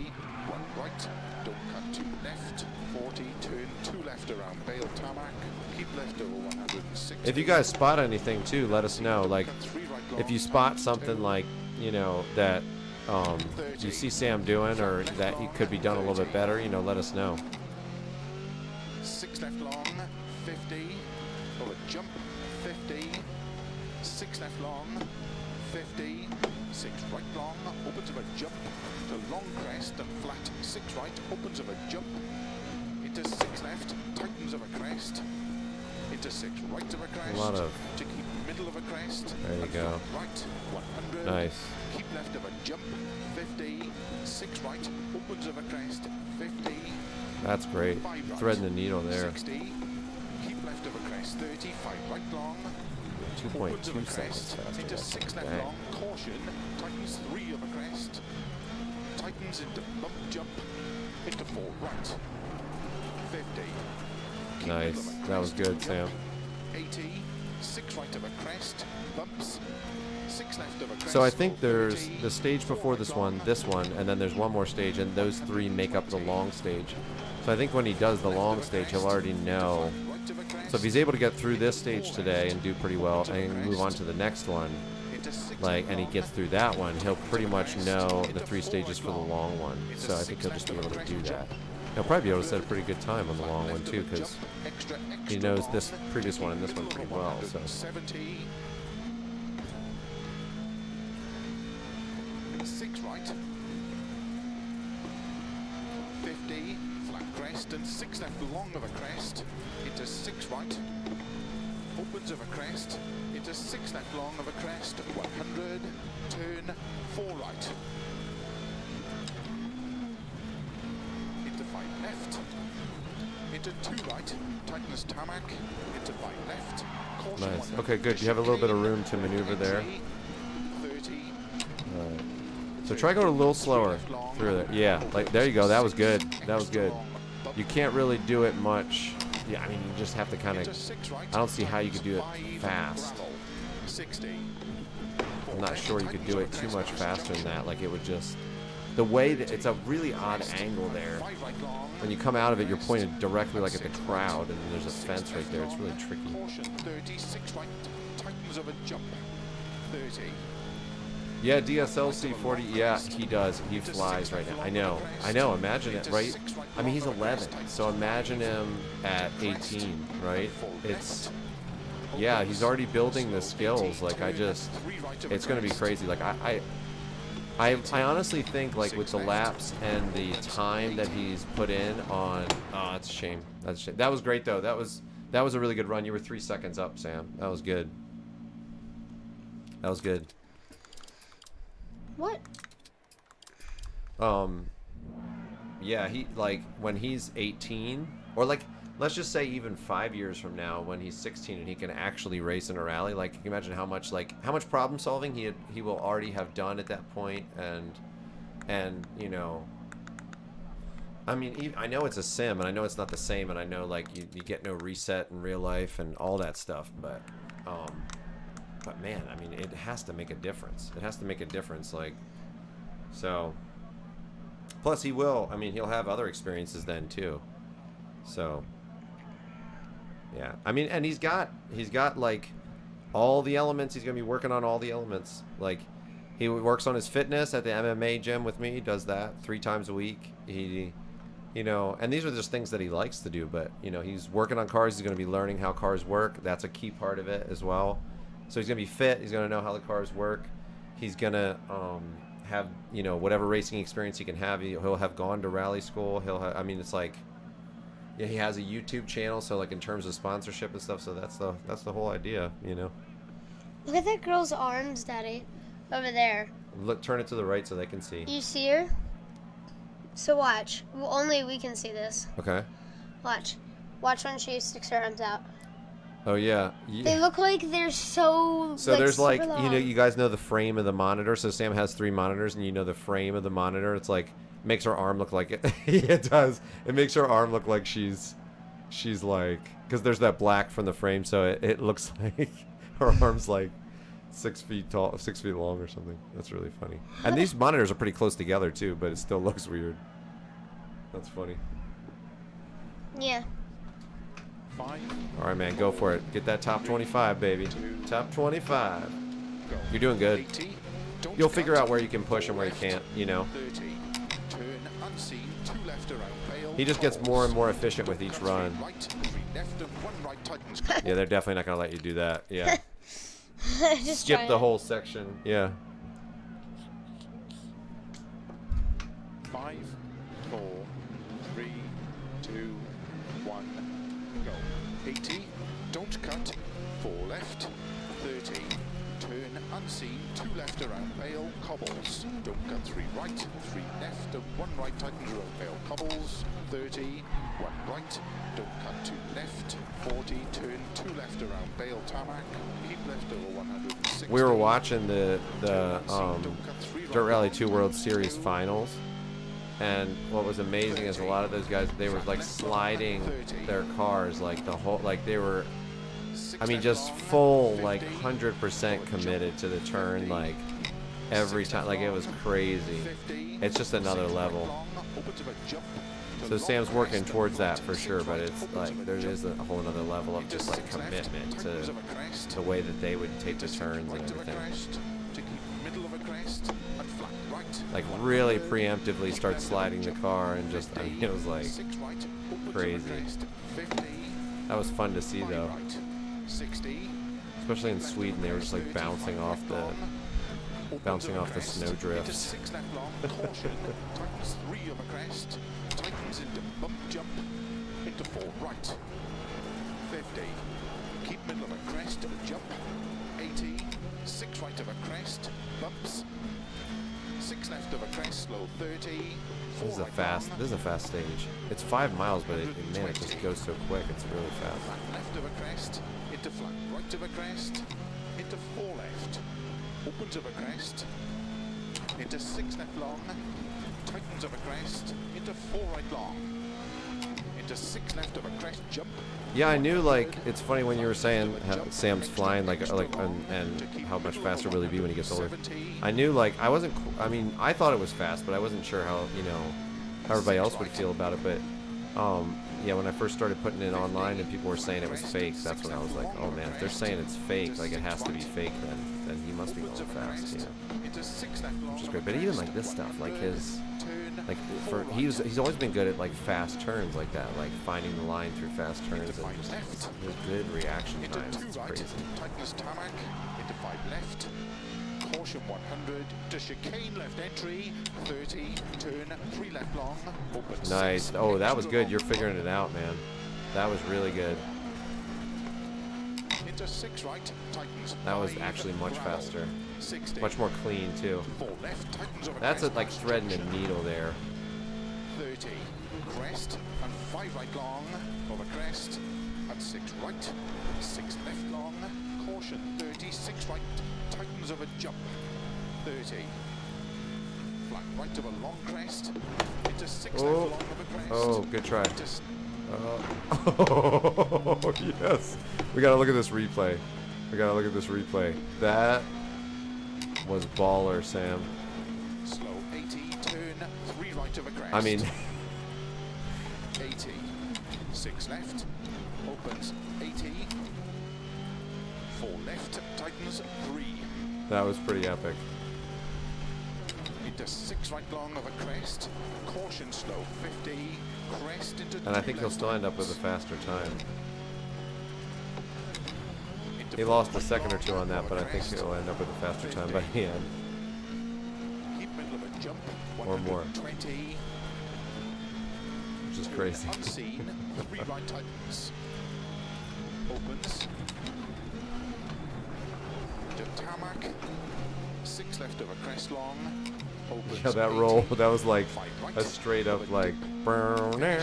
1 right, don't cut 2 left, 40, turn 2 left around bale tarmac, keep left over 160. If you guys spot anything too, let us know. Like, Cut 3 right if long, you spot something like, you know, that you see Sam doing, or that it could be done a little bit better, you know, let us know. 6 left long, 50, over jump, 50, 6 left long, 50, 6 right long, opens of a jump, to long crest and flat, 6 right, opens of a jump, into 6 left, tightens of a crest, into 6 right of a crest, A lot of. to keep middle of a crest, There you and go. flat right, 100, Nice. keep left of a jump, 50, 6 right, opens of a crest, 50, That's great. 5 right, Threading the needle there. 60, keep left of a crest, 30, 5 right long, 2.2 opens of a seconds crest, faster. into 6 left Dang. long, caution, tightens 3 of a crest, tightens into bump jump, into 4 right, 50, keep Nice. middle of a That was crest, good, Sam. jump, 80, 6 right of a crest, bumps, 6 left of a crest, So I think there's 30, the stage before this one, and then there's one more stage, and those 3 make up the long stage. So I think when he does the long stage, he'll already know. right of a crest, So if he's able to get through this stage today and do pretty well, and move on to the next one, into 6 like, left and he long, gets through that one, he'll pretty much know the 3 stages for the long one. So I think he'll just be able to do that. He'll probably be able to set a pretty good time on the long one too, because he knows this previous one and this one pretty well. So 70, 6 right, 50, flat crest and 6 left long of a crest, into 6 right, opens of a crest, into 6 left long of a crest, 100, turn 4 right. Into 5 left, into 2 right, tightens tarmac, into 5 left. Caution Nice. 100, Okay, good. You have a little bit of room to maneuver there. 30. Alright. So try going a little slower through there. Yeah, like there you go. That was good. That was good. You can't really do it much. Yeah, I mean, you just have to kind of. I don't see how you could do it fast. I'm not sure you could do it too much faster than that. Like it would just. The way that it's a really odd angle there. When you come out of it, you're pointed directly like at the crowd, and there's a fence right there. It's really tricky. 36 right, tightens of a jump. 30. Yeah, DSLC 40. Yeah, he does. He flies right now. I know. I know. Imagine it, right? I mean, he's 11, so imagine him at 18, right? It's. Yeah, he's already building the skills. Like it's gonna be crazy. Like I honestly think like with the laps and the time that he's put in on. Oh, that's a shame. That's a shame. That was great though. That was a really good run. You were 3 seconds up, Sam. That was good. That was good. What? Yeah, he like when he's 18 or like let's just say even 5 years from now when he's 16 and he can actually race in a rally, like can you imagine how much problem solving he will already have done at that point. And you know, I mean, I know it's a sim and I know it's not the same, and I know like you get no reset in real life and all that stuff, but man, I mean, it has to make a difference. It has to make a difference, like, so. Plus, he'll have other experiences then too. So, yeah. I mean, and he's got like all the elements. He's gonna be working on all the elements. Like, he works on his fitness at the MMA gym with me. He does that 3 times a week. He, you know, and these are just things that he likes to do. But you know, he's working on cars. He's gonna be learning how cars work. That's a key part of it as well. So he's gonna be fit. He's gonna know how the cars work. He's gonna have, you know, whatever racing experience he can have. He'll have gone to rally school. I mean, it's like, yeah, he has a YouTube channel. So like in terms of sponsorship and stuff. So that's the whole idea, you know. Look at that girl's arms, Daddy, over there. Look, turn it to the right so they can see. You see her? So watch. Well, only we can see this. Okay. Watch when she sticks her arms out. Oh yeah. They look like they're so. So there's like, long. you know, you guys know the frame of the monitor. So Sam has 3 monitors, and you know the frame of the monitor. It's like makes her arm look like it. It does. It makes her arm look like she's like, because there's that black from the frame, so it looks like her arm's like 6 feet tall, 6 feet long or something. That's really funny. And these monitors are pretty close together too, but it still looks weird. That's funny. Yeah. 5. All right, man, go for it. Get that top 25, baby. Top 25. You're doing good. 80, You'll figure out where you can push and where you can't, you know. 30, turn unseen, 2 left around Bale. He just gets more and more efficient with each run. Right, 3 left and 1 right tightens. Yeah, they're definitely not going to let you do that. Yeah. Just Skip try the it. whole section. Yeah. 5, 4, 3, 2, 1, go. 80, don't cut, 4 left, 30, turn unseen, 2 left around Bale, cobbles, don't cut, 3 right, 3 left and 1 right tightens around Bale, cobbles, 30, 1 right, don't cut, 2 left, 40, turn 2 left around Bale, tarmac, keep left over 160. We were watching the Dirt Rally 2 World Series finals. And what was amazing is a lot of those guys, they were like sliding their cars, like the whole, like they were, I mean, just full, like 100% committed to the turn, like every time, like it was crazy. It's just another level. So Sam's working towards that for sure, but it's like there is a whole another level of just like commitment to the way that they would take the turns and everything. Like really preemptively start sliding the car and just, I mean, it was like crazy. That was fun to see though. Especially in Sweden, they were just like bouncing off the snow drifts. Tightens into bump jump into 4 right. 50. Keep middle of a crest, jump. 80. 6 right of a crest, bumps. 6 left of a crest, slow 30. This is a fast stage. It's 5 miles, but man, it just goes so quick. It's really fast. Flat left of a crest, into flat right of a crest, into 4 left. Opens of a crest, into 6 left long, tightens of a crest, into 4 right long, into 6 left of a crest, jump. Yeah, I knew, like, it's funny when you were saying how Sam's flying, like and how much faster will he be when he gets older. I knew, like, I mean, I thought it was fast, but I wasn't sure how, you know, how everybody else would feel about it. But, yeah, when I first started putting it online and people were saying it was fake, that's when I was like, oh man, if they're saying it's fake, like it has to be fake, then he must be going fast, you know. Which is great. But even like this stuff, like his, like he's always been good at like fast turns like that, like finding the line through fast turns and just his good reaction times. It's crazy. Tightness tarmac, into 5 left. Caution 100 to chicane left entry 30 turn 3 left long open. Nice. Oh, that was good. You're figuring it out, man. That was really good. Into 6 right tightens. That was actually much faster. 60. Much more clean too. 4 left tightens over. That's like threading a needle there. 30 crest and 5 right long over crest and 6 right 6 left long caution 30 6 right tightens of a jump 30 flat right of a long crest into 6 left long of a crest. Oh, good try. Oh, yes. We gotta look at this replay. That was baller, Sam. Slow 80 turn 3 right of a crest. I mean 80 6 left opens 80 4 left tightens 3. That was pretty epic. Into 6 right long of a crest. Caution slow 50. Crest into 2 And I think he'll left still end up with a tightens. faster time. Into He 4 lost a right second or long two on that, over but I think crest. he'll end up with a faster time by the end. Keep middle of a jump. Or more. 120. Which is crazy. Unseen. 3 right tightens. Opens. To tarmac. 6 left of a crest long. Opens. Yeah, that roll, 80. that was like 5 right. a straight up like. Well done.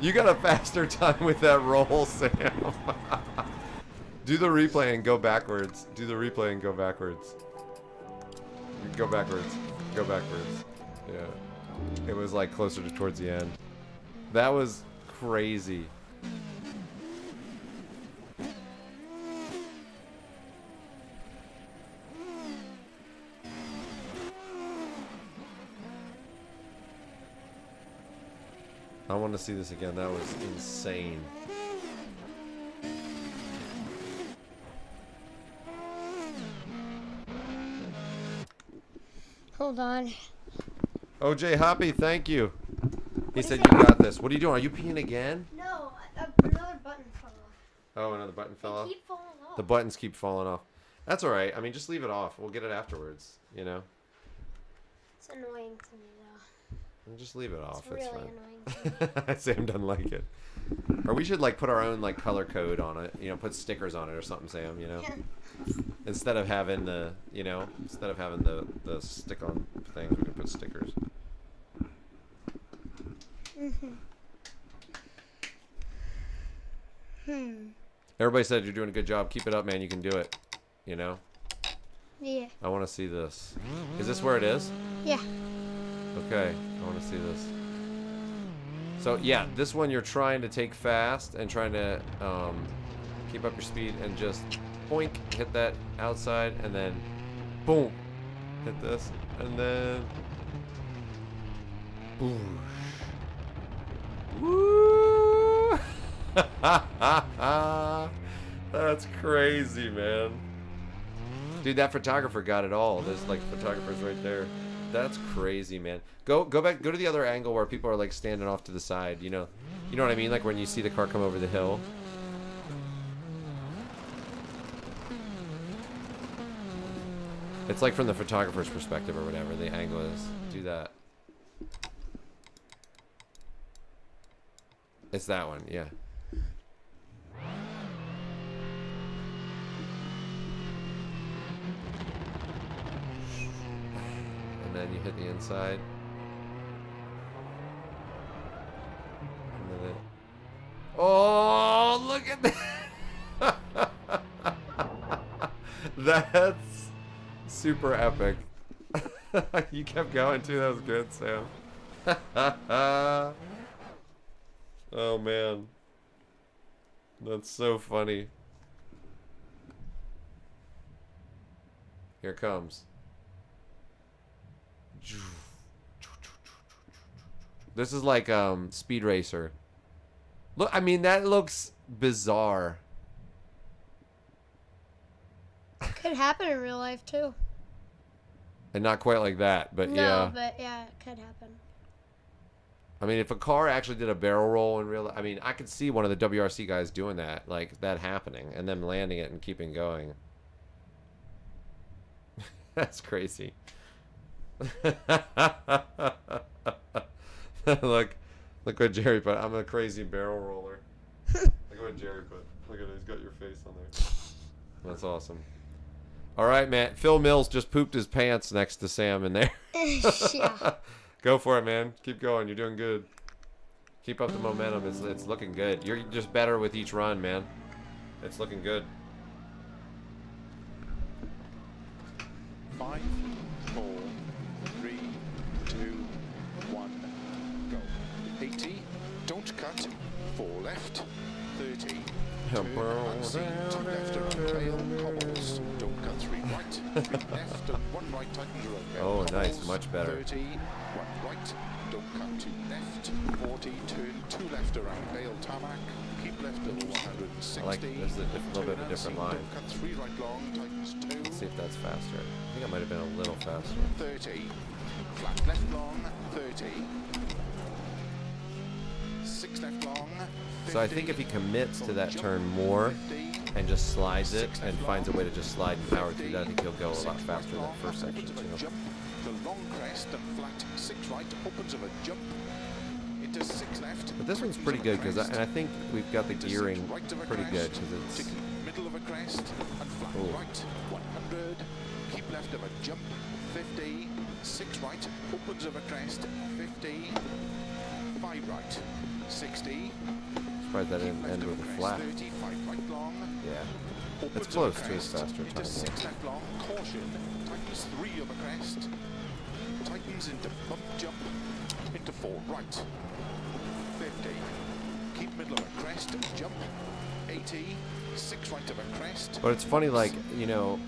You got a faster time with that roll, Sam. Do the replay and go backwards. Go backwards. Yeah. It was like closer to towards the end. That was crazy. I want to see this again. That was insane. Hold on. OJ Hoppy, thank you. He said you got this. What are you doing? Are you peeing again? No, another button fell off. Oh, another button fell off. Keep falling off. The buttons keep falling off. That's all right. I mean, just leave it off. We'll get it afterwards, you know? It's annoying to me though. And just leave it off. It's It's really fine. annoying to me. Sam doesn't like it. Or we should like put our own like color code on it. You know, put stickers on it or something, Sam, you know? Yeah. Instead of having the, you know, the stick on things, we can put stickers. Everybody said you're doing a good job. Keep it up, man. You can do it. You know? Yeah. I want to see this. Is this where it is? Yeah. Okay. I want to see this. So, yeah, this one you're trying to take fast and trying to keep up your speed and just boink, hit that outside, and then boom, hit this, and then boom. Woo! That's crazy, man. Dude, that photographer got it all. There's like photographers right there. That's crazy, man. Go back, go to the other angle where people are like standing off to the side, you know what I mean? Like when you see the car come over the hill. It's like from the photographer's perspective or whatever the angle is. Do that. It's that one, yeah. And then you hit the inside. And then it... Oh, look at that! That's super epic. You kept going too. That was good, Sam. Oh man, that's so funny. Here it comes. This is like Speed Racer. Look, I mean that looks bizarre. Could happen in real life too. And not quite like that, but No, yeah. but yeah, it could happen. I mean, if a car actually did a barrel roll in real, I mean, I could see one of the WRC guys doing that, like that happening, and them landing it and keeping going. That's crazy. Look what Jerry put. I'm a crazy barrel roller. Look what Jerry put. Look at it. He's got your face on there. That's awesome. All right, man. Phil Mills just pooped his pants next to Sam in there. Yeah. Go for it, man. Keep going. You're doing good. Keep up the momentum. It's looking good. You're just better with each run, man. It's looking good. 5, 4, 3, 2, 1, go. 80, don't cut, 4 left, 30, turn unseen, 2 left around tail, cobbles, don't cut, 3 right, 3 left and 1 right, tightens around tail, Oh, cobbles, nice, much better. 30, 1 right, don't cut, 2 left, 40, turn 2 left around tail, tarmac, keep left over 160, I like this is a little bit of a different line. don't cut, 3 right long, tightens 2, Let's see if that's faster. I think I might have been a little faster. 30, flat left long, 30, 6 left long, 50, So I think if he commits to that turn more and just slides it and finds a way to just slide and power through that, I think he'll go a lot faster than first section. jump, the long crest and flat, 6 right, opens of a jump, into 6 left. But this one's pretty good because I think we've got the gearing pretty good because it's. Middle of a crest and flat Ooh. right, 100, keep left of a jump, 50, 6 right, opens of a crest, 50, 5 right, 60, Surprised that didn't keep left end of with a a crest, flat. 30, 5 right long, Yeah. opens It's close of a to his crest, faster into time. 6 left long, caution, tightens 3 of a crest, tightens into bump jump, into 4 right, 50, keep middle of a crest, jump, 80, 6 right of a crest. But it's funny, like, you know,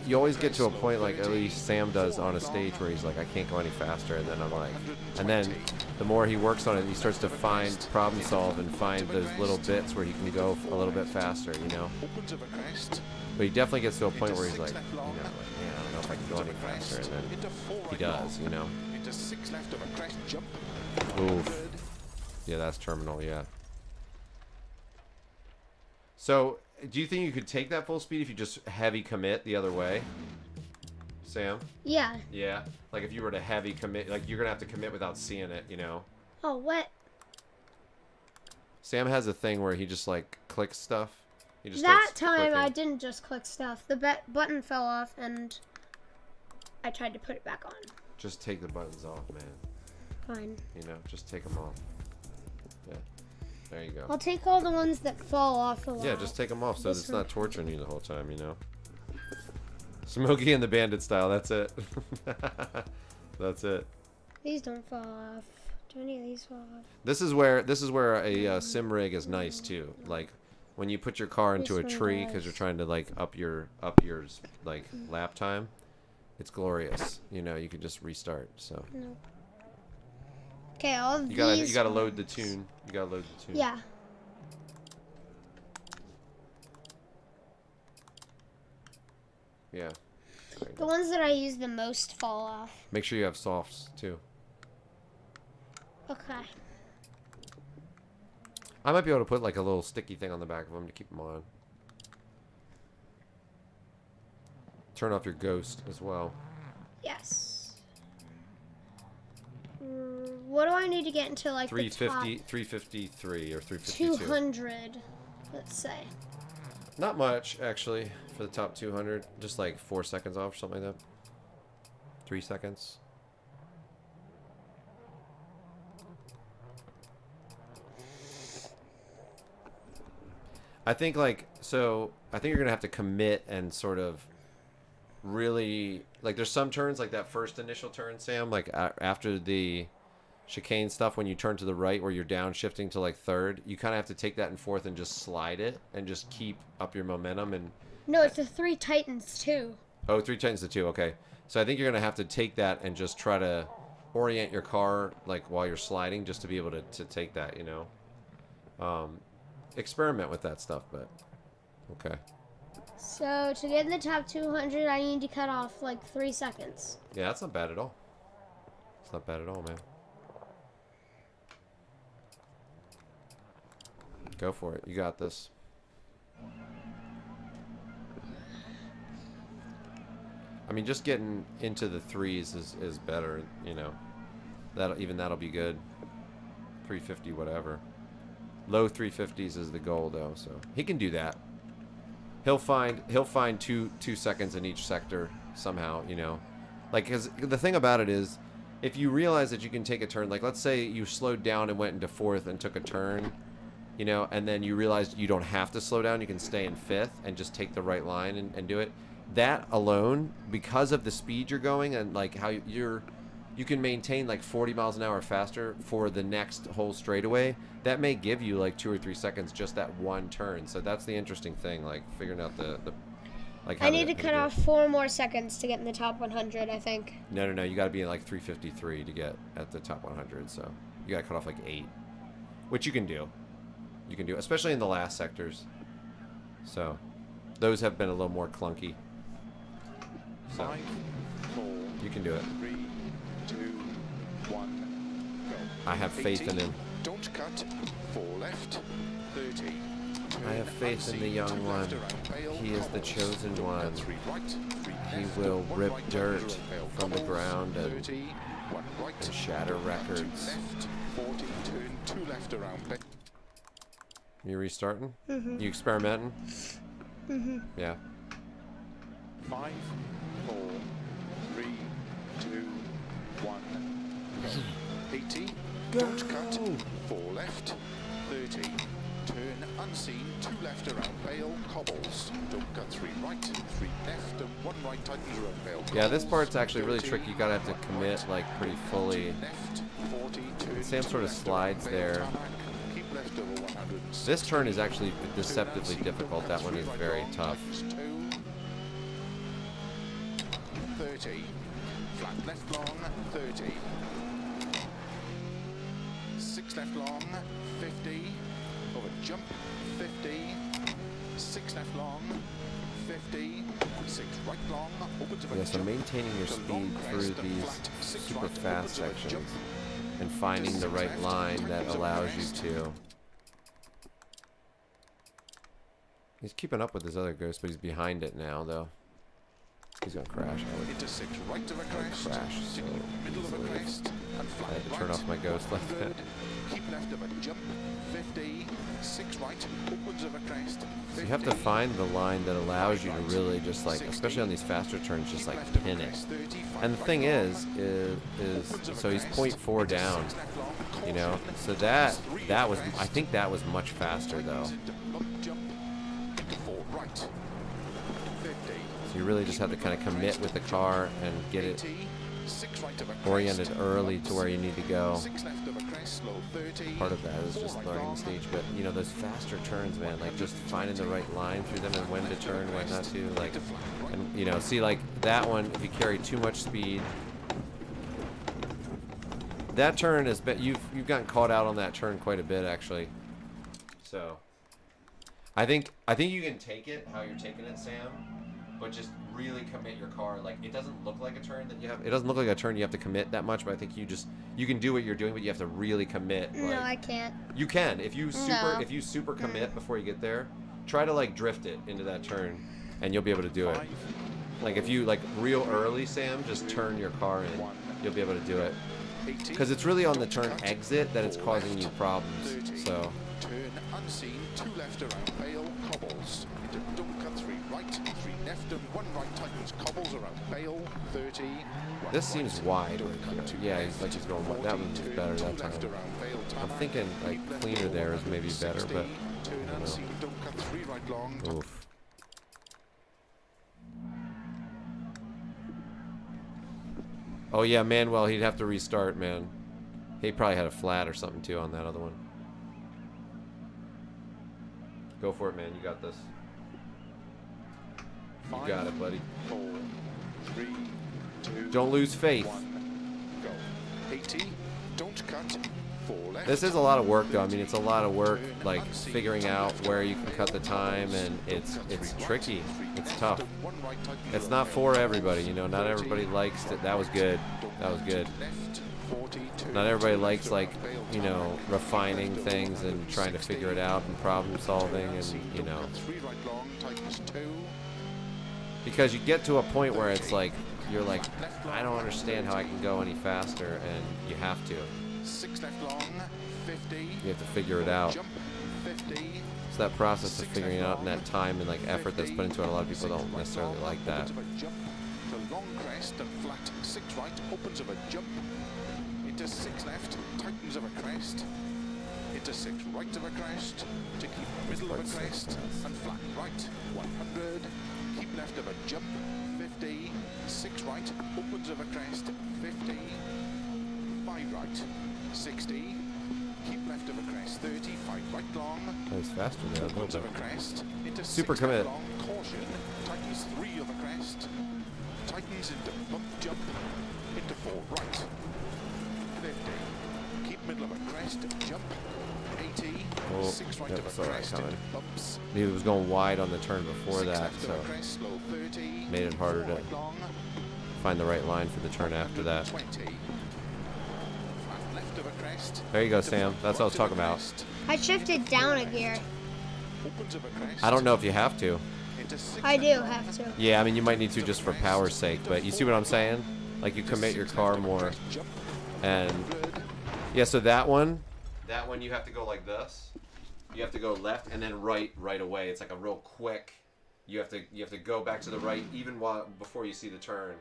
you always get to a point, like at least Sam does on a stage where he's like, I can't go any faster, and then I'm like, and then the more he works on it, he starts to find, problem solve, and find those little bits where he can go a little bit faster, you know. Opens of a crest, But he definitely gets to a point where he's like, you know, like, man, I don't know if I can go any faster, and then into 4 he right does, long, you know. into 6 left of a crest, jump, Oof. Yeah, that's terminal, yeah. So, do you think you could take that full speed if you just heavy commit the other way? Sam? Yeah. Yeah? Like if you were to heavy commit, like you're going to have to commit without seeing it, you know? Oh, what? Sam has a thing where he just like clicks stuff. He just That starts time I clicking. didn't just click stuff. The button fell off and I tried to put it back on. Just take the buttons off, man. Fine. You know, just take them off. Yeah. There you go. I'll take all the ones that fall off a lot. Yeah, just take them off so This it's one. not torturing you the whole time, you know? Smokey and the Bandit style, that's it. That's it. These don't fall off. Do any of these fall off? This is where a sim rig is nice too. Like when you put your car into a This one tree does. because you're trying to like up your like lap time. It's glorious. You know, you can just restart. So No. Okay, all of you these. gotta load the ones. tune. You gotta load the tune. Yeah. Yeah. There you The go. ones that I use the most fall off. Make sure you have softs too. Okay. I might be able to put like a little sticky thing on the back of them to keep them on. Turn off your ghost as well. Yes. What do I need to get into like 350, the top 353 or 352. 200? Let's say. Not much, actually, for the top 200. Just like 4 seconds off or something like that. 3 seconds. I think like, so I think you're going to have to commit and sort of really, like there's some turns like that first initial turn, Sam, like after the chicane stuff, when you turn to the right where you're downshifting to like third, you kind of have to take that in fourth and just slide it and just keep up your momentum. And no, it's the 3 Titans too. Oh, 3 Titans to 2, okay. So I think you're going to have to take that and just try to orient your car like while you're sliding just to be able to take that, you know. Experiment with that stuff, but okay. So to get in the top 200, I need to cut off like 3 seconds. Yeah, that's not bad at all. It's not bad at all, man. Go for it. You got this. I mean, just getting into the threes is better, you know. That'll be good. 350, whatever. Low 350s is the goal, though, so he can do that. He'll find two seconds in each sector somehow, you know. Like, cause the thing about it is, if you realize that you can take a turn, like let's say you slowed down and went into fourth and took a turn, you know, and then you realized you don't have to slow down, you can stay in fifth and just take the right line and do it. That alone, because of the speed you're going and like how you can maintain like 40 miles an hour faster for the next whole straightaway, that may give you like 2 or 3 seconds just that one turn. So that's the interesting thing, like figuring out the like how I need to cut off 4 more seconds to get in the top 100, I think. No, you got to be in like 353 to get at the top 100. So you got to cut off like 8, which you can do. You can do, especially in the last sectors. So those have been a little more clunky. So 5, 4, you can do it. 3, 2, 1, go. I have faith 80, in him. Don't cut. 4 left. 30. I have faith in the young one. He is the chosen one. He will rip dirt from the ground and shatter records. 40, turn 2 left around. You restarting? Mm-hmm. You experimenting? Mm-hmm. Yeah. 5, 4, 3, 2, 1, go. 80, don't cut. 4 left. 30, turn unseen. 2 left around Bale, cobbles. Don't cut. 3 right, 3 left, and 1 right tightens around Bale. Yeah, this part's actually really tricky. You gotta have to commit like pretty fully. Left, 40, turn Sam sort of slides there. Keep left over 100. This turn is actually deceptively difficult. That one is very tough. 30, flat left long, 30, 6 left long, 50, over jump, 50, 6 left long, 50, 6 right long, opens over Yeah, so jump, maintaining your speed through these super fast sections and finding the right line that allows you to. He's keeping up with his other ghost, but he's behind it now, though. He's gonna crash. into 6 right of a crest, Crash so middle of a easily. crest, and flat I had to right, turn off my ghost like that. third, keep left of a jump, 50, 6 right, opens of a crest, 50, So you have to find the line that allows you to really just like, especially on these faster turns, just like pin it. And the thing is so he's 0.4 down, you know. So that was, I think that was much faster though. So you really just have to kind of commit with the car and get it oriented early to where you need to go. Part of that is just learning the stage, but you know, those faster turns, man, like just finding the right line through them and when to turn, when not to, like, and you know, see, like that one, if you carry too much speed, that turn is, you've gotten caught out on that turn quite a bit actually. So I think you can take it how you're taking it, Sam, but just really commit your car. Like, it doesn't look like a turn that you have. It doesn't look like a turn you have to commit that much, but I think you can do what you're doing, but you have to really commit. Like, No, I can't. you can if you super commit before you get there. Try to like drift it into that turn, and you'll be able to do it. Like if you like real early, Sam, just turn your car in. You'll be able to do it. Because it's really on the turn exit that it's causing you problems. So. Turn unseen, 2 left around Bale, cobbles. Into don't cut 3 right, 3 left and 1 right tightens, cobbles around Bale, 30. This seems wide right here. Yeah, he's like he's going wide. That one was better that time. I'm thinking like cleaner there is maybe better, but turn unseen, don't cut 3 right long. Oof. Oh yeah, Manuel, he'd have to restart, man. He probably had a flat or something too on that other one. Go for it, man. You got this. You got it, buddy. 4, 3, 2, Don't lose faith. 1, go. 80, don't cut. 4 left. This is a lot of work, though. I mean, it's a lot of work, like figuring out where you can cut the time, and it's tricky. It's tough. It's not for everybody, you know. Not everybody likes it. That was good. That was good. Not everybody likes, like, you know, refining things and trying to figure it out and problem solving, and you know, because you get to a point where it's like you're like, I don't understand how I can go any faster, and you have to. 6 left long, 50. You have to figure it out. Jump, 50. So that process of figuring it out and that time and like effort that's put into it, a lot of people don't necessarily like that. Long crest and flat, 6 right, opens of a jump. Into 6 left, tightens of a crest. Into 6 right of a crest. To keep middle of a crest and flat right. 100. Keep left of a jump. 50. 6 right, opens of a crest. 50. 5 right. 60. Keep left of a crest. 30. 5 right long. That was faster there. Opens of a crest. Into Super 6 commit. long. Caution. Tightens 3 of a crest. Tightens into bump jump. Into 4 right. 50. Keep middle of a crest, jump. 80. Oh, 6 right of a crest into bumps. He was going wide on the turn before 6 that, left so of a crest, slow 30. made it harder 4 to right long. find the right line for the turn after that. 20. Flat left of a crest. There you go, Sam. That's what I was talking about. I shifted down a gear. Opens of a crest. I don't know if you have to. Into 6 I do left have to. Yeah, I mean, you might need to just for power's sake, but you see what I'm saying? Like, you commit your car more. jump. And, yeah, so that one you have to go like this. You have to go left and then right away. It's like a real quick, you have to go back to the right even before you see the turn.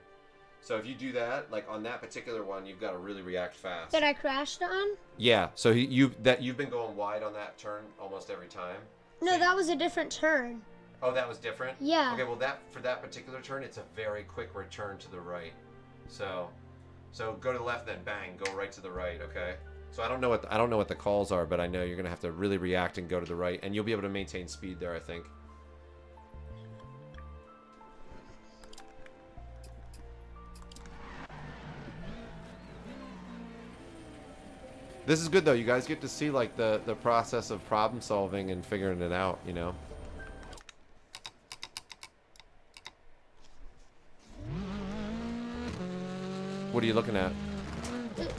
So if you do that, like on that particular one, you've got to really react fast. That I crashed on? Yeah, so you've been going wide on that turn almost every time. No, that was a different turn. Oh, that was different? Yeah. Okay, well for that particular turn, it's a very quick return to the right. So go to the left, then bang, go right to the right, okay? So I don't know what the calls are, but I know you're gonna have to really react and go to the right, and you'll be able to maintain speed there, I think. This is good though. You guys get to see like the process of problem solving and figuring it out, you know. What are you looking at?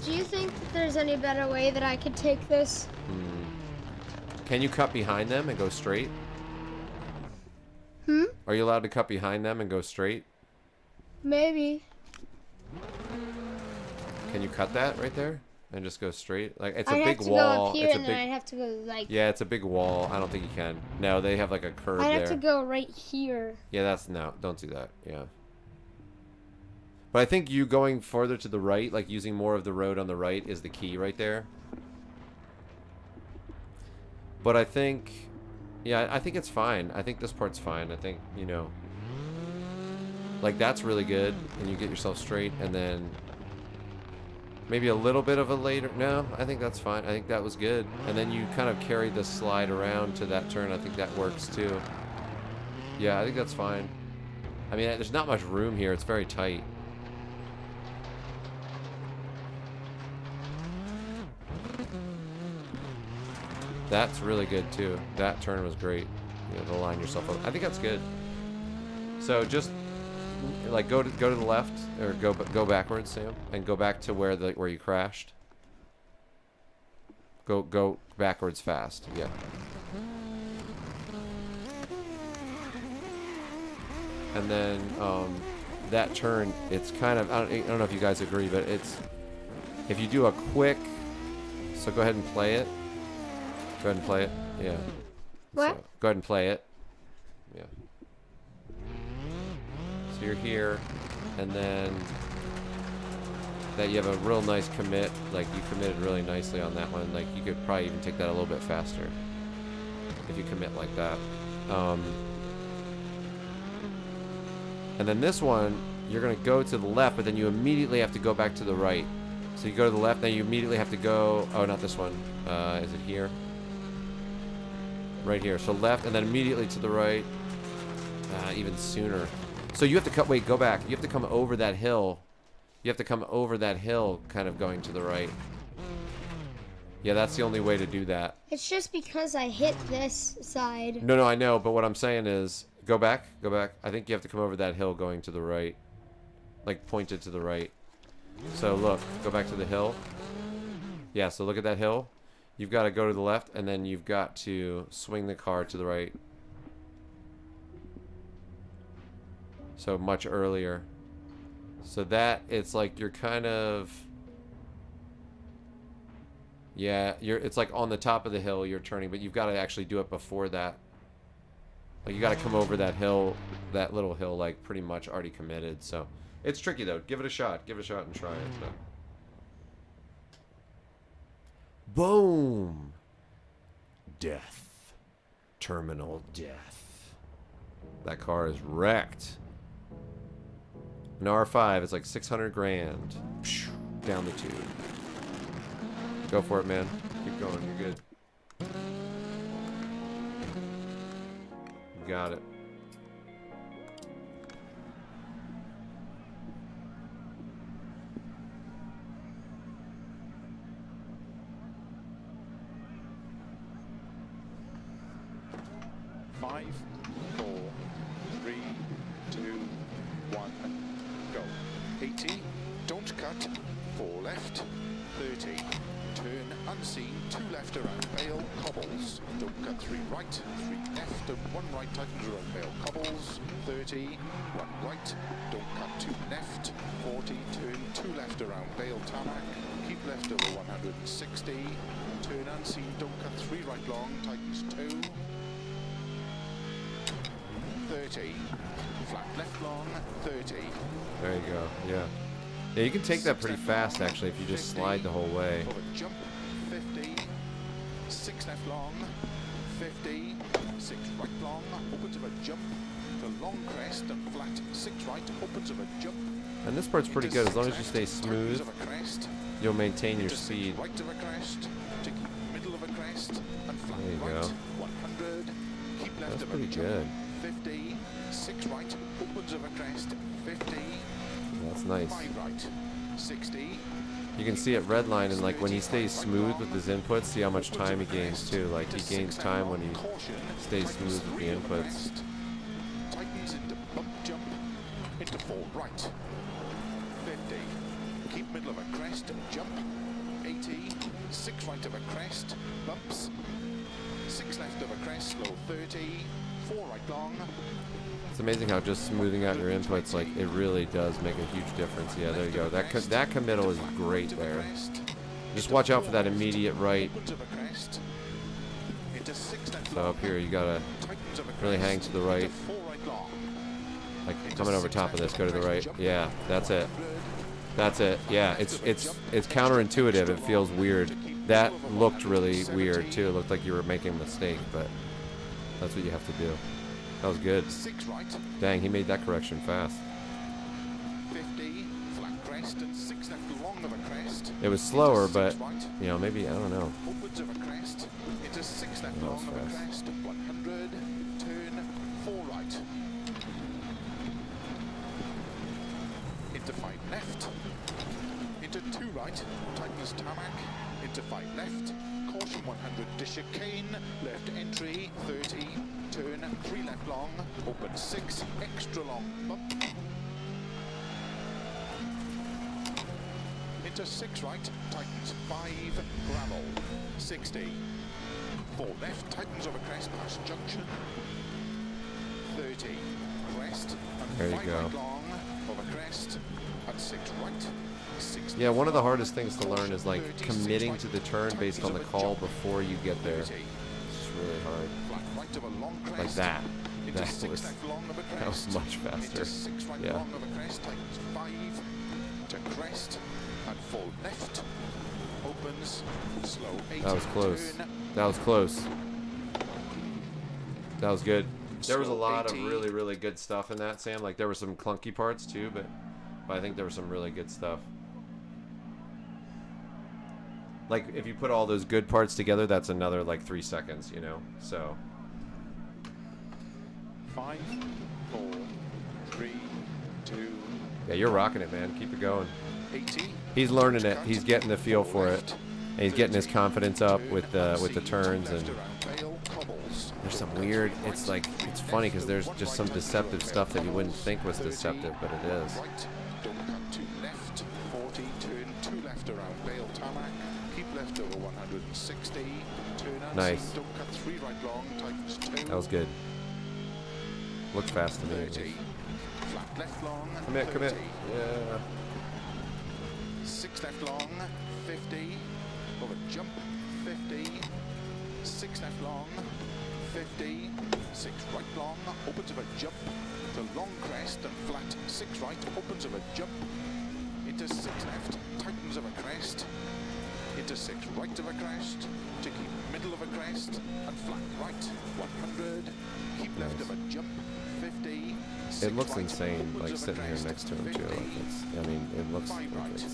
Do you think that there's any better way that I could take this? Can you cut behind them and go straight? Are you allowed to cut behind them and go straight? Maybe. Can you cut that right there and just go straight? Like it's a I'd big have to wall. go up here It's a and big. then I'd have to go like. Yeah, it's a big wall. I don't think you can. No, they have like a curve I'd there. have to go right here. Yeah, no, don't do that. Yeah. But I think you going further to the right, like using more of the road on the right, is the key right there. But I think, yeah, I think it's fine. I think this part's fine. I think, you know, like that's really good, and you get yourself straight, and then maybe a little bit of a later. No, I think that's fine. I think that was good. And then you kind of carry the slide around to that turn. I think that works too. Yeah, I think that's fine. I mean, there's not much room here. It's very tight. That's really good too. That turn was great. You know, to line yourself up. I think that's good. So just like go to the left or go backwards, Sam, and go back to where you crashed. Go backwards fast. Yeah. And then that turn, it's kind of I don't know if you guys agree, but if you do a quick, so go ahead and play it. Go ahead and play it. Yeah. What? So, go ahead and play it. Yeah. So you're here, and then that you have a real nice commit. Like you committed really nicely on that one. Like you could probably even take that a little bit faster if you commit like that. And then this one, you're gonna go to the left, but then you immediately have to go back to the right. So you go to the left, then you immediately have to go. Oh, not this one. Is it here? Right here. So left, and then immediately to the right. Even sooner. So you have to cut. Wait, go back. You have to come over that hill. You have to come over that hill, kind of going to the right. Yeah, that's the only way to do that. It's just because I hit this side. No, I know. But what I'm saying is, go back. Go back. I think you have to come over that hill, going to the right, like pointed to the right. So look, go back to the hill. Yeah. So look at that hill. You've got to go to the left, and then you've got to swing the car to the right. So much earlier. So that, it's like you're kind of... Yeah, it's like on the top of the hill you're turning, but you've got to actually do it before that. Like you got to come over that hill, that little hill, like pretty much already committed. So it's tricky though. Give it a shot. Give it a shot and try it. So. Boom. Death. Terminal death. That car is wrecked. An R5 is like 600 grand. Down the tube. Go for it, man. Keep going. You're good. You got it. Five, 4, 3, 2, 1, go. 80, don't cut, 4 left, 30, turn unseen, 2 left around Bale, cobbles, don't cut 3 right, 3 left and 1 right tightens around Bale, cobbles, 30, 1 right, don't cut 2 left, 40, turn 2 left around Bale, tarmac, keep left over 160, turn unseen, don't cut 3 right long, tightens 2, 30, flat left long, 30. There you go. Yeah. Yeah, you can take that pretty fast actually if you just slide the whole way. Over jump, 50, 6 left long, 50, 6 right long, opens of a jump to long crest and flat, 6 right, opens of a jump. And this part's pretty good as long as you stay smooth. You'll maintain your speed. Right of a crest, to keep middle of a crest and flat There you right, go. 100, keep left That's of pretty a jump, good. 50, 6 right, opens of a crest, 50, That's nice. 5 right, 60. You can see it redline, and like when he stays smooth with his inputs, see how much time he gains too. Like he gains time when he stays smooth with the inputs. Tightens into bump jump, into 4 right, 50. Keep middle of a crest and jump, 80. 6 right of a crest, bumps. 6 left of a crest, slow 30. 4 right long. It's amazing how just smoothing out your inputs, like it really does make a huge difference. Yeah, there you go. That committal is great there. Just watch out for that immediate right. So up here, you gotta really hang to the right. Like coming over top of this, go to the right. Yeah, that's it. That's it. Yeah, it's counterintuitive. It feels weird. That looked really weird too. It looked like you were making a mistake, but that's what you have to do. That was good. Dang, he made that correction fast. 50, flat crest and 6 left long of a crest. It was slower, but you know, maybe I don't know. Upwards of a crest, into 6 left long of a crest, 100, turn 4 right. Into 5 left, into 2 right, tightens tarmac, into 5 left, caution 100 to chicane, left entry 30, turn 3 left long, open 6, extra long bump. Into 6 right, tightens 5, gravel, 60. 4 left, tightens over crest past junction, 30. Crest and There you 5 go. right long, over crest. crest, and 6 right. 6 Yeah, one of the left, hardest things to learn is like 36 committing right, to the turn based tightens on the of a call jump, before you get there. 30, It's just really hard. flat right of a long crest, Like that. into That 6 was left long of a crest, that was much faster. into 6 right Yeah. long of a crest, tightens 5, to crest, and full left, opens, slow 80, That was close. turn, That was close. That was good. There was a slow lot of 80. really, really good stuff in that, Sam. Like there were some clunky parts too, but I think there was some really good stuff. Like if you put all those good parts together, that's another like 3 seconds, you know. So 5, 4, 3, 2, yeah, you're rocking it, man. Keep it going. 80. He's learning it. He's getting the feel for it, and he's getting his confidence up with the turns. And there's some weird. It's like it's funny because there's just some deceptive stuff that you wouldn't think was deceptive, but it is. Right, don't cut to left, 40, turn 2 left around Bale Tarmac, keep left over 160, turn unseen, Nice. don't cut 3 right long, tightens 2. That was good. Looked fast to me. 30, flat left long, Commit, 30, commit. Yeah. 6 left long, 50, over jump, 50, 6 left long, 50, 6 right long, opens of a jump, to long crest and flat, 6 right, opens of a jump, into 6 left, tightens of a crest, into 6 right of a crest, to keep middle of a crest, and flat right, 100, keep left of a jump, 50, It looks right, insane, opens like of a sitting here crest, next to him too. 50, Like it's, I mean, it looks like 5 right,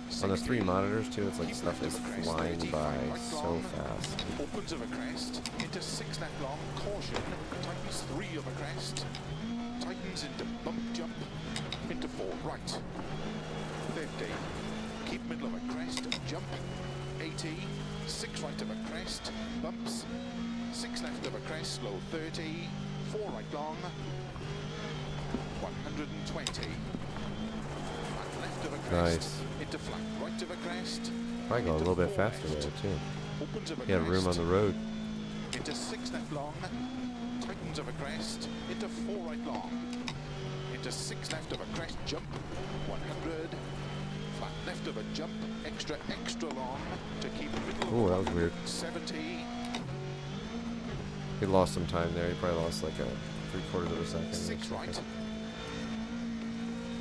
it's on the 3 60, monitors too. It's like keep stuff left is of a crest, flying 35 by right so long, fast. opens of a crest, into 6 left long, caution, tightens 3 of a crest, tightens into bump jump, into 4 right, 50, keep middle of a crest, jump, 80, 6 right of a crest, bumps, 6 left of a crest, slow 30, 4 right long, 120, flat left of a crest, Nice. into flat right of a crest, Probably go a into little bit 4 faster left, there too. opens of a He had room on crest, the road. into 6 left long, tightens of a crest, into 4 right long, into 6 left of a crest, jump, 100, flat left of a jump, extra long, to keep middle Ooh, of that was weird. 70, He lost some time there. He probably lost like a 3/4 of a second. or 6 something. right,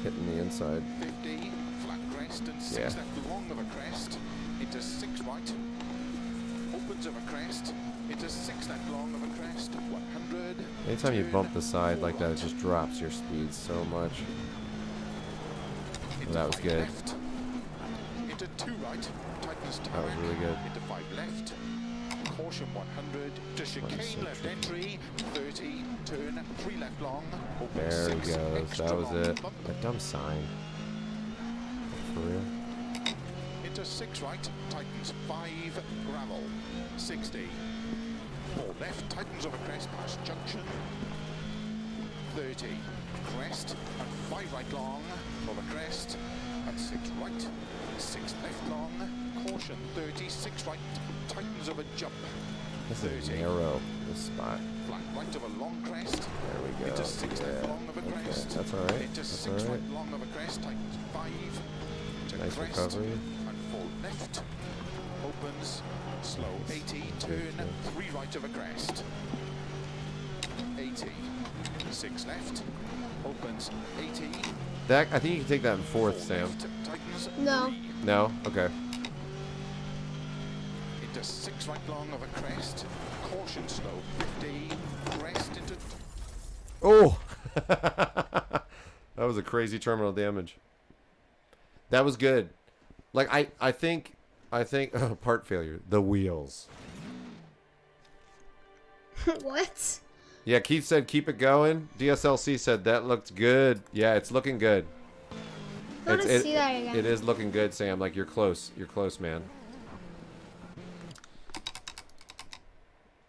Hitting the inside. 50, flat crest, and 6 Yeah. left long of a crest, into 6 right, opens of a crest, into 6 left long of a crest, 100, Anytime you turn, bump the side 4 like that, it right. just drops your speed so much. Into That was 5 good. left, into 2 right, tightens That was tarmac, really good. into 5 left, caution 100, to chicane so left tricky. entry, 30, turn 3 left long, open There he 6, goes. extra That was long, it. bump, That dumb sign. For real? into 6 right, tightens 5, gravel, 60, 4 left, tightens over crest past junction, 30, crest, and 5 right long, over crest, and 6 right, 6 left long, caution 30, 6 right, tightens over jump, This is 30, narrow, this spot. flat right of a long crest, There we go. into 6 left Yeah. long of a Okay. crest, That's alright. into That's 6 alright. right long of a crest, tightens 5, to Nice crest, recovery. and 4 left, opens, slow 80, turn 3 right of a crest, 80, 6 left, opens 80, That I think you can take that in 4 fourth, Sam. left, tightens No. 3, No? Okay. into 6 right long of a crest, caution slow 50, crest into Oh! That was a crazy terminal damage. That was good. Like I think part failure. The wheels. What? Yeah, Keith said keep it going. DSLC said that looked good. Yeah, it's looking good. I want to see that again. It is looking good, Sam. Like you're close. You're close, man.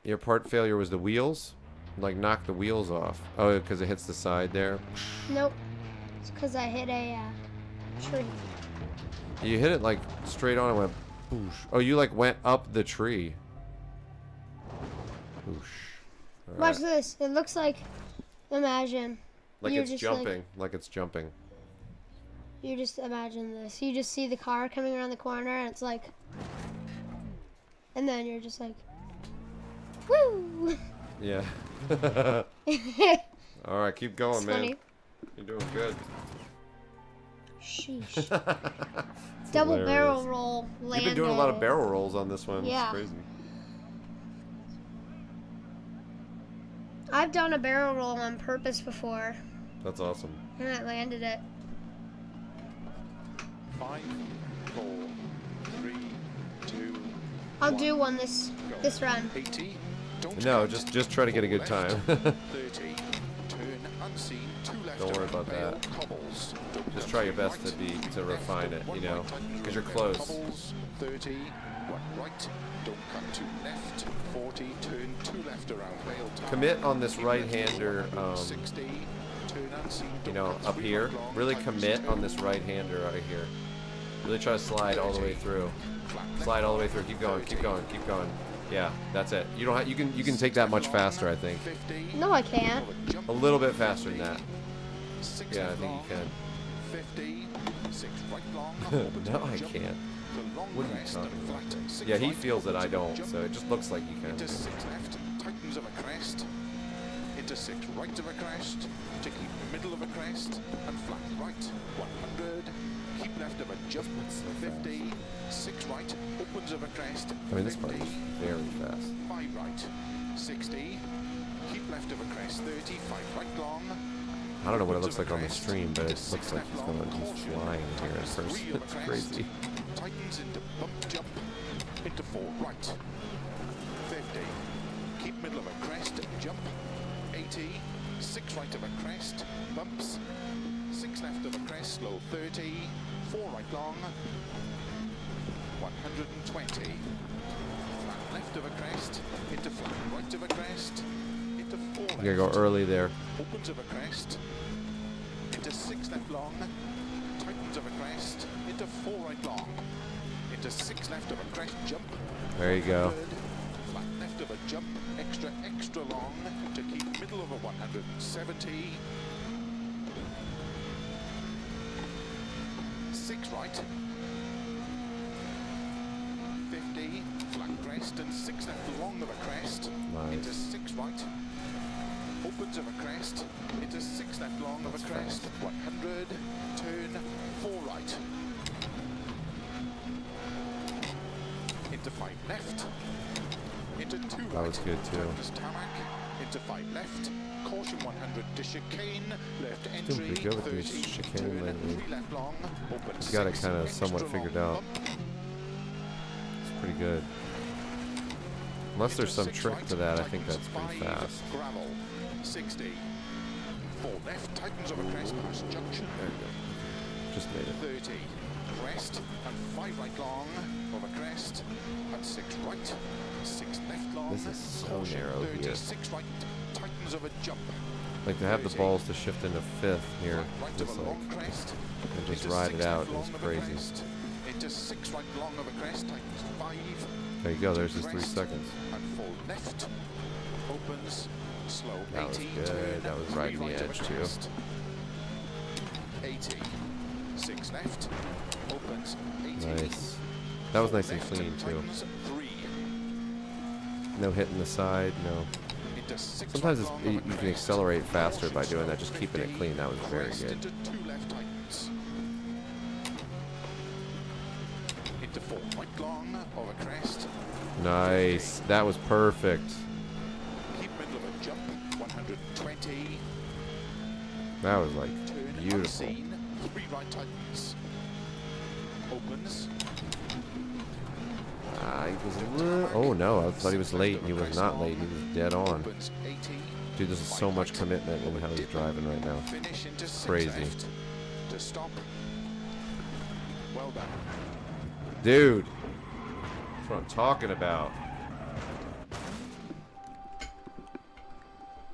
Your part failure was the wheels? Like knock the wheels off. Oh, because it hits the side there. Nope. It's because I hit a tree. You hit it like straight on and went boosh. Oh, you like went up the tree. Boosh. All Watch right. this. It looks like, imagine. Like you're it's just jumping. Like it's jumping. You just imagine this. You just see the car coming around the corner, and it's like, and then you're just like, woo! Yeah. All right, keep going, It's man. funny. You're doing good. Sheesh. Double hilarious. barrel roll landed. You've been doing a lot of barrel rolls on this one. Yeah. It's crazy. I've done a barrel roll on purpose before, That's awesome. and I landed it. 5, 4, 3, 2, I'll do one this run. 80. Don't No, cut. just try to get a good 4 time. left, 30. Turn unseen. 2 left. Don't worry around about Vale, that. Cobbles. Don't Just cut try your 3 best right, to left, refine it, 1 you know, right, tightens because you're around close. Cobbles. 30. 1 right. Don't cut 2 left. 40. Turn 2 left around Vale. Commit on this right-hander, 60. Turn unseen. you Don't know, cut up 3 here. right long, Really tightens commit on 10. this right-hander right here. Really try to slide all the way through. Flat left, Slide all the way through. Keep going. Keep going. Keep going. Yeah, that's it. You don't have, you can take that much faster, I think. 50. No, I can't. A little bit faster than that. 6 Yeah, I left think long, you can. 50. 6 right long. No, I can't. What are you talking about? Yeah, he feels it. I don't. So it just looks like you can. Into 6 left, tightens of a crest. Into 6 right of a crest. To keep middle of a crest. And flat right. 100. Keep left of a jump. 50. 6 right. Opens of a crest. I mean, this part 50. is very fast. 5 right. 60. Keep left of a crest. 30. 5 right long. I don't know what it looks like on the stream, but it looks like he's going to just flying here at first. It's crazy. Tightens into bump jump. Into 4 right. 50. Keep middle of a crest. Jump. 80. 6 right of a crest. Bumps. 6 left of a crest. Slow. 30. 4 right long. 120. Flat left of a crest. Into flat right of a crest. Into 4 left. You gotta go early there. Opens of a crest. Into 6 left long. Tightens of a crest. Into 4 right long. Into 6 left of a crest. Jump. There you go. Flat left of a jump. Extra long. To keep middle of a 170. 6 right. 50. Flat crest and 6 left long of a crest. Nice. Into 6 right. Opens of a crest. Into 6 left long of a crest. 100. Turn 4 right. Into 5 left. Into 2 right. That was good too. Tightens tarmac. Into 5 left. Caution 100 to chicane. Left entry. Doing pretty good with 30. these chicane Turn lately. 3 left long. Open He's got it 6, kind of extra somewhat long figured out. bump. It's pretty good. Unless there's some trick to that, I think that's pretty 5 fast. gravel. 60. 4 left. Tightens of a crest past junction. There you go. Just made it. 30. Crest and 5 right long of a crest and 6 right. 6 left long. This is so Caution, narrow 30, here. 6 right. Tightens of a jump. Like to have the 30. balls to shift into fifth here, Right of just a like long crest. and just Into ride 6 it out left long is of a crazy. crest. Into 6 right long of a crest. Tightens 5. There you go. There's his 3 Crest seconds. and 4 left. Opens. Slow. That was 80. good. Turn, That was 3 right in the right of a edge, too. crest. 80. 6 left. Opens. 80. Nice. That was nice and Left, clean too. tightens 3. No hitting the side. No. Into 6 Sometimes right it's, long you of a can crest. accelerate faster by Caution, doing that. slow, Just keeping it 50. clean. That was very Crest good. Into 2 left tightens. Into 4 right long of a crest. Nice. That was perfect. Keep middle of a jump. 120. That was like Turn beautiful. unseen. 3 right tightens. Opens. He was a little. Oh no! I thought he was late. He was not late. He was dead on. Opens 80. Dude, this is so much commitment in how he's driving right now. Finish into 6 Crazy. left. To stop. Well done. Dude, that's what I'm talking about.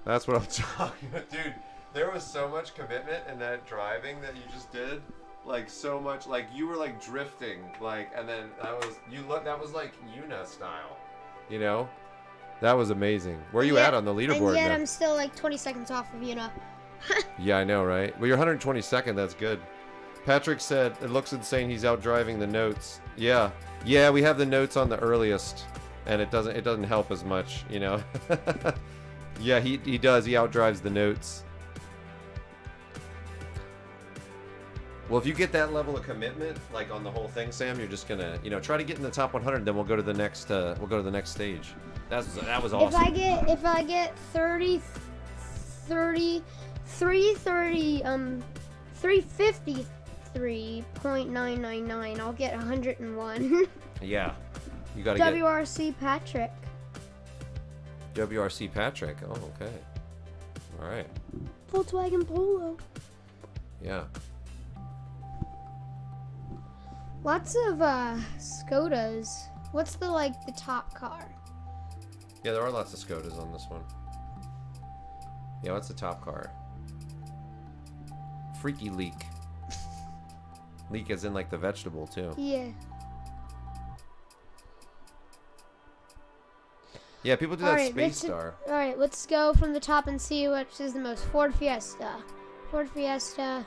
That's what I'm talking about. Dude, there was so much commitment in that driving that you just did. Like so much, like you were like drifting, like, and then that was like Yuna style, you know? That was amazing. Where are you at on the leaderboard And yet now? I'm still like 20 seconds off of Yuna. Yeah, I know, right? Well, you're 122nd. That's good. Patrick said it looks insane. He's out driving the notes. Yeah, yeah. We have the notes on the earliest, and it doesn't help as much, you know. Yeah, he does. He outdrives the notes. Well, if you get that level of commitment, like on the whole thing, Sam, you're just gonna, you know, try to get in the top 100. Then we'll go to the next. We'll go to the next stage. That was awesome. If I get 353.999, I'll get 101. Yeah, you gotta get WRC Patrick. WRC Patrick. Oh, okay. All right. Volkswagen Polo. Yeah. Lots of Skodas. What's the top car? Yeah, there are lots of Skodas on this one. Yeah, what's the top car? Freaky Leak. Leak as in like the vegetable too. Yeah. Yeah, people do that Space Star. All right, let's go from the top and see which is the most. Ford Fiesta. Ford Fiesta.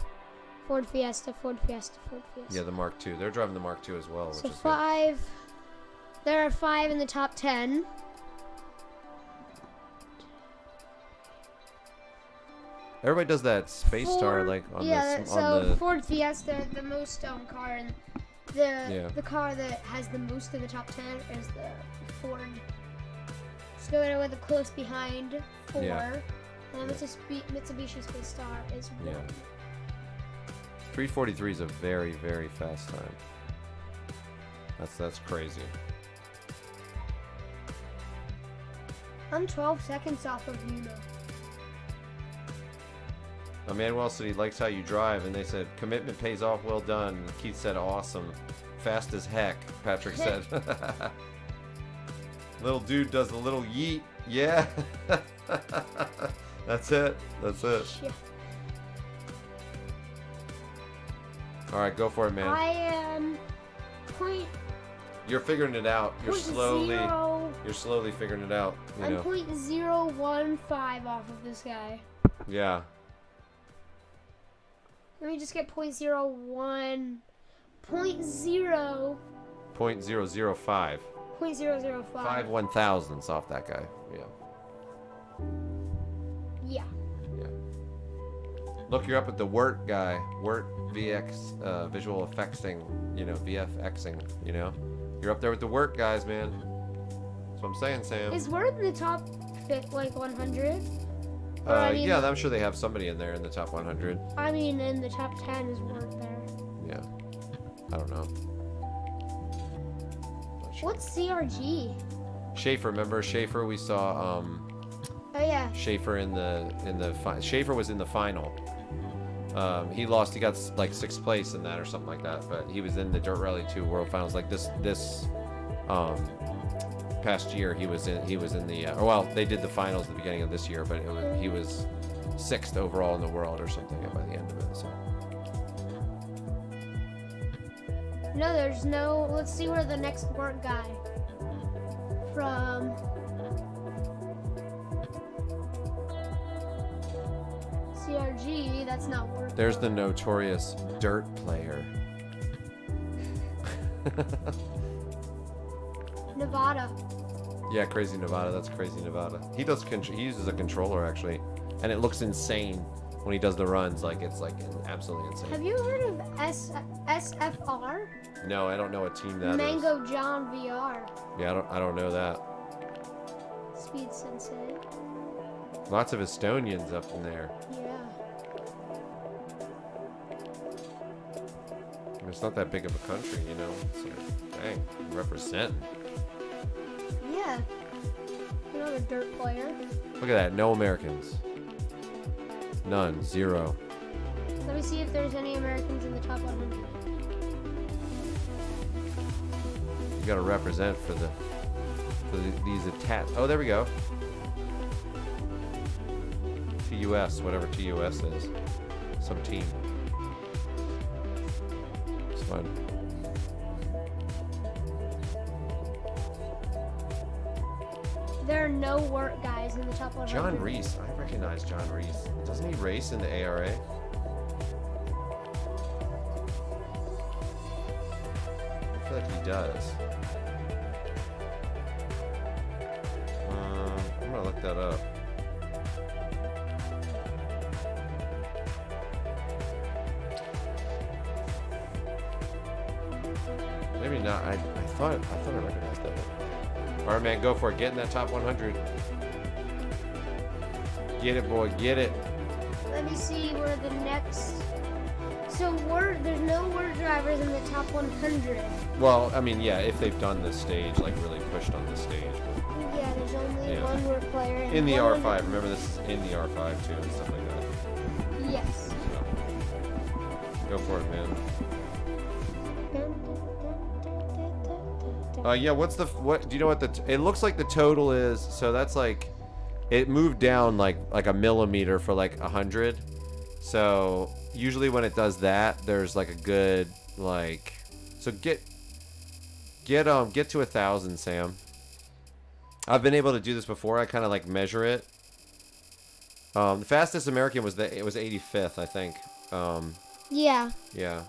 Ford Fiesta, Ford Fiesta, Ford Fiesta. Yeah, the Mark II. They're driving the Mark II as well, which so is 5. good. There are 5 in the top 10. Everybody does that Space Star like on the Ford Fiesta, the most car, and the car that has the most in the top 10 is the Ford Skoda with a close behind 4, and then Mitsubishi Space Star is 1. 343 is a very, very fast time. That's crazy. I'm 12 seconds off of you now. Emmanuel said he likes how you drive, and they said commitment pays off. Well done. And Keith said awesome, fast as heck. Patrick said. Little dude does the little yeet. Yeah. That's it. That's it. Yeah. All right, go for it, man. I am You're figuring it out. You're slowly zero. figuring it out. I'm know. 0.015 off of this guy. Yeah. Let me just get 0.01. 0.005. 0.005. 5 1,000ths off that guy. Yeah. Yeah. Yeah. Look, you're up at the WERT guy. WERT VX visual effectsing. You know, VFXing. You know, you're up there with the WERT guys, man. That's what I'm saying, Sam. Is WERT in the top 100? Yeah, I'm sure they have somebody in there in the top 100. I mean, in the top 10 is WERT there. Yeah. I don't know. Sure. What's CRG? Schaefer, remember Schaefer? We saw Oh yeah. Schaefer in the Schaefer was in the final. He lost. He got like 6th place in that or something like that. But he was in the Dirt Rally 2 World Finals. Like this past year, he was in the. Well, they did the finals at the beginning of this year, but he was 6th overall in the world or something by the end of it. So. No, there's no. Let's see where the next WERT guy from. CRG, that's not WERT. There's the notorious dirt player. Nevada. Yeah, Crazy Nevada. That's Crazy Nevada. He uses a controller actually, and it looks insane when he does the runs. Like it's like absolutely insane. Have you heard of SFR? No, I don't know what team that is. Mango John VR. Yeah, I don't know that. Speed Sensei. Lots of Estonians up in there. Yeah. It's not that big of a country, you know. It's like, dang, representing. Yeah. Another dirt player. Look at that, no Americans. None, 0. Let me see if there's any Americans in the top 100. You gotta represent for these attacks. Oh, there we go. TUS, whatever TUS is. Some team. It's fun. There are no WERT guys in the top 100. John Reese. I recognize John Reese. Doesn't he race in the ARA? like he does. I'm gonna look that up. Maybe not. I thought I recognized that one. All right, man, go for it. Get in that top 100. Get it, boy. Get it. Let me see where the next. So there's no word drivers in the top 100. Well, I mean, yeah, if they've done this stage, like really pushed on this stage. Yeah, there's only one word player. In the R5. Remember, this is in the R5 too and stuff like that. Yes. So, go for it, man. Yeah, what do you know what it looks like the total is? So that's like, it moved down like a millimeter for like 100. So usually when it does that, there's like a good like, so get to 1,000, Sam. I've been able to do this before. I kind of like measure it. The fastest American was 85th, I think. Yeah. Yeah.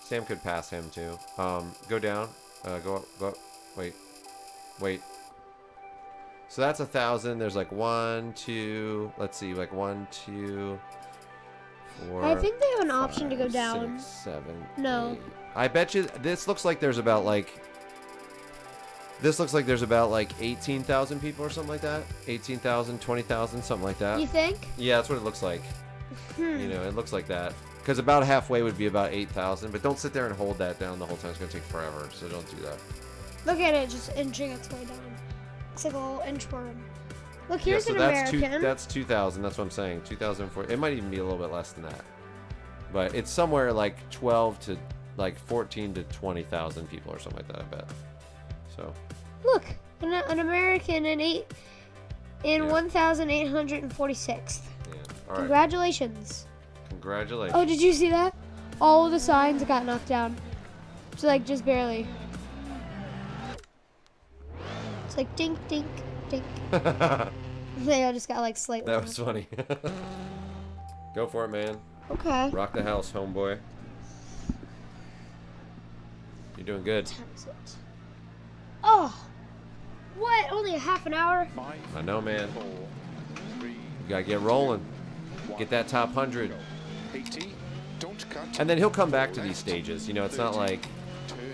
Sam could pass him too. Go down. Go up. Wait. So that's 1,000. There's like 1, 2. Let's see, like 1, 2, 4. I think they have an 5, option to go down. 6, 7. No. 8. I bet you this looks like there's about like. This looks like there's about like 18,000 people or something like that. 18,000, 20,000, something like that. You think? Yeah, that's what it looks like. You know, it looks like that. Because about halfway would be about 8,000. But don't sit there and hold that down the whole time. It's going to take forever. So don't do that. Look at it, just inching its way down. It's like a little inchworm. Look, here's an that's American. That's 2,000. That's what I'm saying. 2,004. It might even be a little bit less than that. But it's somewhere like 12 to like 14 to 20,000 people or something like that, I bet. So. Look, an American in 1,846th. Yeah. All right. Congratulations. Congratulations. Oh, did you see that? All of the signs got knocked down. So like just barely. It's like dink, dink, dink. They all just got like slightly. That was funny. Go for it, man. Okay. Rock the house, homeboy. You're doing good. Oh, what? Only a half an hour? I know, man. You gotta get rolling. Get that top 100. And then he'll come back to these stages. You know, it's not like,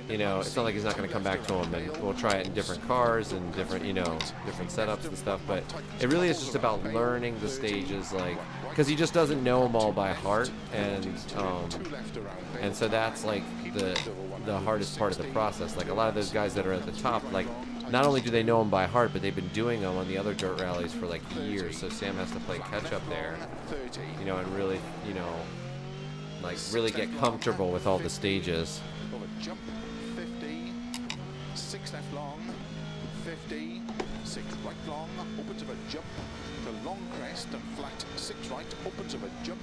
it's not like he's not going to come back to them, and we'll try it in different cars and different, different setups and stuff. But it really is just about learning the stages, like, because he just doesn't know them all by heart, and so that's like the hardest part of the process. Like a lot of those guys that are at the top, like, not only do they know them by heart, but they've been doing them on the other dirt rallies for like years. So Sam has to play catch up there, and really, like really get comfortable with all the stages. Jump, 50, 6 left long, 50, 6 right long, opens of a jump, to long crest and flat, 6 right, opens of a jump,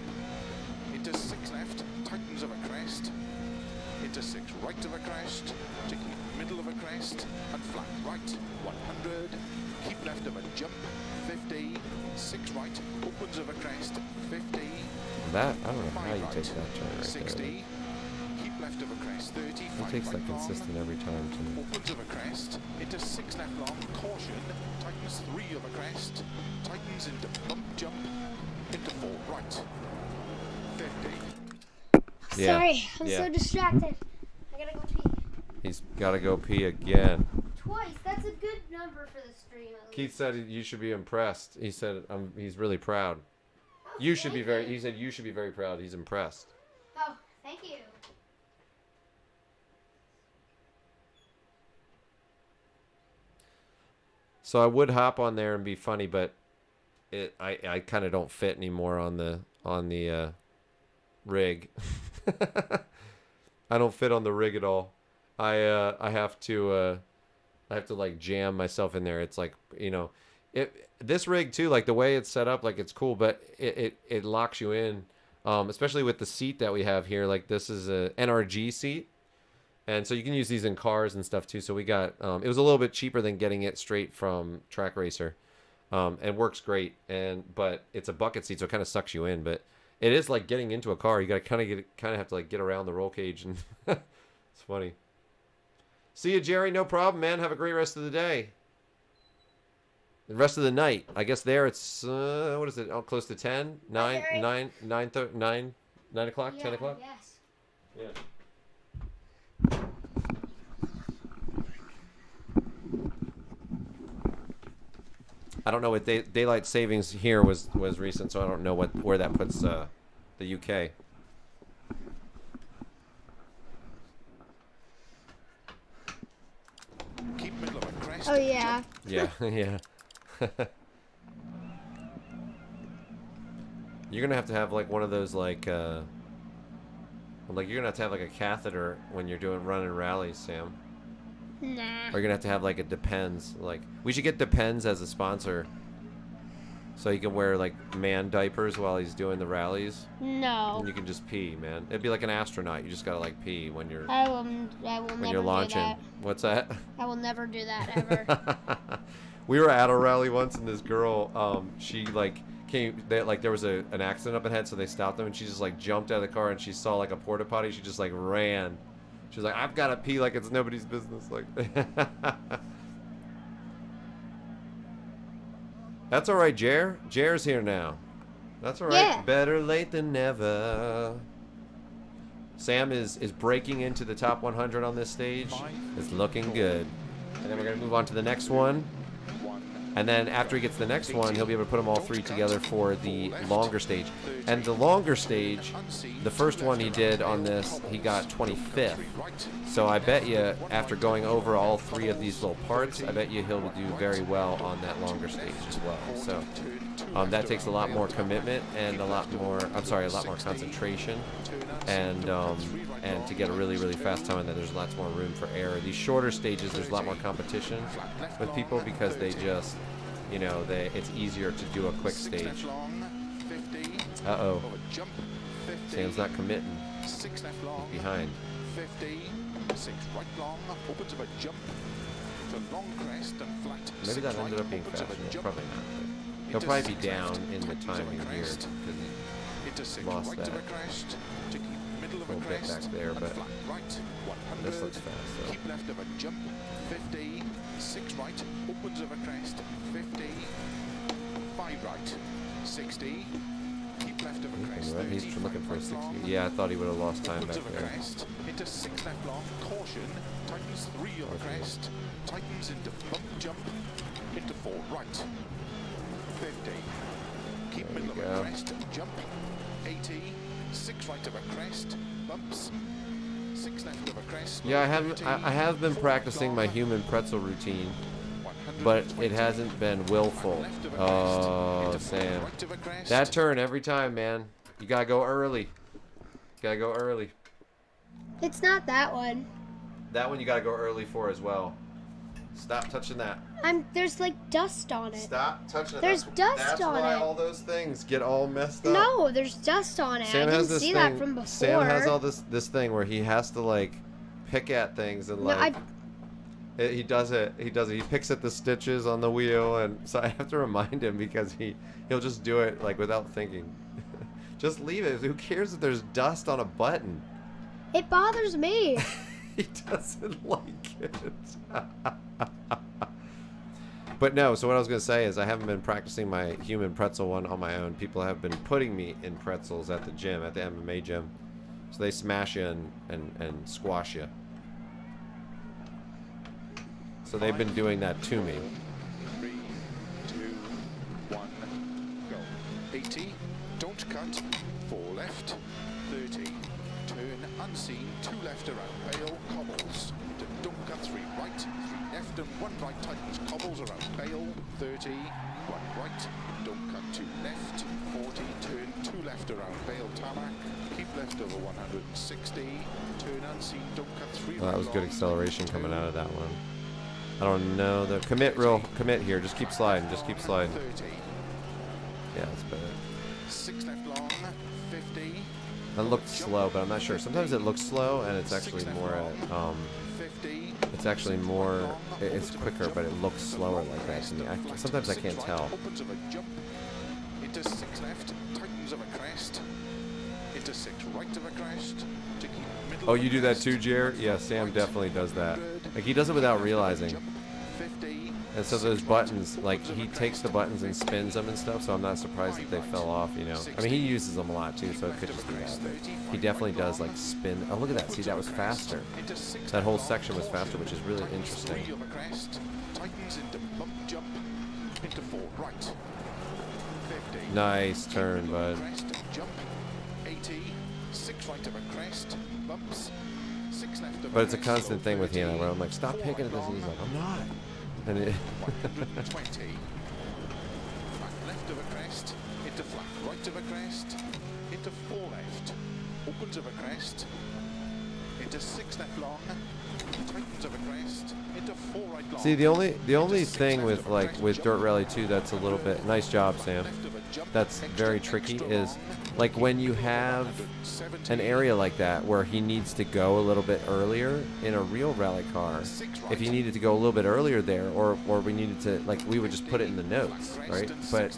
into 6 left, tightens of a crest, into 6 right of a crest, to keep middle of a crest, and flat right, 100, keep left of a jump, 50, 6 right, opens of a crest, 50, that, I don't know how you take that turn right 60, there. keep left of a crest, 30, He takes that consistent every time, too. opens of a crest, into 6 left long, caution, tightens 3 of a crest, tightens into bump jump, into 4 right, 50. Yeah. Sorry, I'm so distracted. I gotta go pee. He's got to go pee again. Twice, that's a good number for the stream. Keith said you should be impressed. He said he's really proud. You should be very. He said you should be very proud. He's impressed. Oh, thank you. So I would hop on there and be funny, but I kind of don't fit anymore on the rig. I don't fit on the rig at all. I have to like jam myself in there. It's like, this rig too, like the way it's set up, like it's cool, but it locks you in, especially with the seat that we have here. Like this is a NRG seat, and so you can use these in cars and stuff too. So we got it was a little bit cheaper than getting it straight from Track Racer, and works great. But it's a bucket seat, so it kind of sucks you in. But it is like getting into a car. You got to kind of have to like get around the roll cage, and it's funny. See you, Jerry. No problem, man. Have a great rest of the day. The rest of the night. I guess there it's, what is it? Oh, close to 10? 9 o'clock? Yeah, 10 o'clock? Yes. Yeah. I don't know what daylight savings here was recent, so I don't know where that puts the UK. Keep middle of a crest. Oh yeah. Yeah, yeah. You're gonna have to have like one of those like you're gonna have to have like a catheter when you're running rallies, Sam. Nah. Or you're gonna have to have like a Depends. Like we should get Depends as a sponsor, so you can wear like man diapers while he's doing the rallies. No. And you can just pee, man. It'd be like an astronaut. You just gotta like pee when you're I will when never you're launching. do that. What's that? I will never do that ever. We were at a rally once, and this girl, she like came. There was an accident up ahead, so they stopped them, and she just like jumped out of the car, and she saw like a porta potty. She just like ran. She was like, "I've got to pee like it's nobody's business." Like, that's all right, Jer. Jer's here now. That's all right. Yeah. Better late than never. Sam is breaking into the top 100 on this stage. It's looking good. And then we're gonna move on to the next one. And then after he gets the next one, he'll be able to put them all three together for the longer stage. And the longer stage, the first one he did on this, he got 25th. So I bet you, after going over all three of these little parts, I bet you he'll do very well on that longer stage as well. So that takes a lot more commitment and a lot more concentration, and to get a really, really fast time, and then there's lots more room for error. These shorter stages, there's a lot more competition with people because they just, it's easier to do a quick stage. Uh-oh. Sam's not committing. He's behind. 6 right long, opens of a jump. To long crest and flat. Maybe that ended up being faster. Probably not. He'll probably be down in the timing here because he lost that little bit back there, but this looks fast. So. Keep left of a jump, 50, 6 right, opens of a crest, 50, 5 right, 60, keep left of a crest, 30, he's looking for a 60. Long, yeah, I thought he would have lost time back there. Crest, into 6 left long, caution, tightens 3 of a crest, tightens into bump jump, into 4 right, 50, keep middle of a crest, jump, 80, 6 right of a crest, bumps, 6 left of a crest. Yeah, I have been practicing my human pretzel routine, but it hasn't been willful. Oh, Sam. That turn every time, man. You gotta go early. Gotta go early. It's not that one. That one you gotta go early for as well. Stop touching that. There's like dust on it. Stop touching it. There's dust on it. That's why all those things get all messed up. No, there's dust on it. Sam I has didn't this see thing, that from before. Sam has all this thing where he has to like pick at things and like he does it. He picks at the stitches on the wheel, and so I have to remind him because he'll just do it like without thinking. Just leave it. Who cares if there's dust on a button? It bothers me. He doesn't like it. But no, so what I was going to say is I haven't been practicing my human pretzel one on my own. People have been putting me in pretzels at the gym, at the MMA gym. So they smash you and squash you. So they've been doing that to me. 3, 2, 1, go. 80, don't cut, 4 left, 30, turn unseen, 2 left around Bale, cobbles, to don't cut, 3 right, 3 left and 1 right, tightens, cobbles around Bale, 30, 1 right, don't cut, 2 left, 40, turn 2 left around Bale, tarmac, keep left over 160, turn unseen, don't cut, 3 Well, that was good acceleration coming out of that one. I don't know. The commit here. Just keep sliding. Just keep sliding. 30. Yeah, that's better. 6 left long, 50. That looked slow, but I'm not sure. Sometimes it looks slow, and it's actually more at, 50. it's actually more, it's quicker, but it looks slower like that to me. Sometimes I can't tell. Opens of a jump. Into 6 left, tightens of a crest. Into into 6 right of a crest to keep middle. Oh, you do that too, Jared? Yeah, Sam definitely does that. Like, he does it without realizing. 50. And so those buttons, like, he takes the buttons and spins them and stuff, so I'm not surprised that they fell off, you know. I mean, he uses them a lot too, so it could just be that. But he definitely does, like, spin. Oh, look at that. See, that was faster. That whole section was faster, which is really interesting. Tightens into bump jump into 4 right. 50. Nice turn, bud. Jump. 80. 6 right of a crest. Bumps. 6 left of a But it's a crest. constant thing with Hannah, where I'm like, stop picking at this. And he's like, I'm not. And it 120. Flat left of a crest, into flat right of a crest, into 4 left, opens of a crest, into 6 left long, tightens of a crest, into 4 right long. See, the only thing with Dirt Rally 2 that's a little bit, nice job, Sam, that's very tricky is like when you have an area like that where he needs to go a little bit earlier in a real rally car. If he needed to go a little bit earlier there, or we needed to, like, we would just put it in the notes, right? But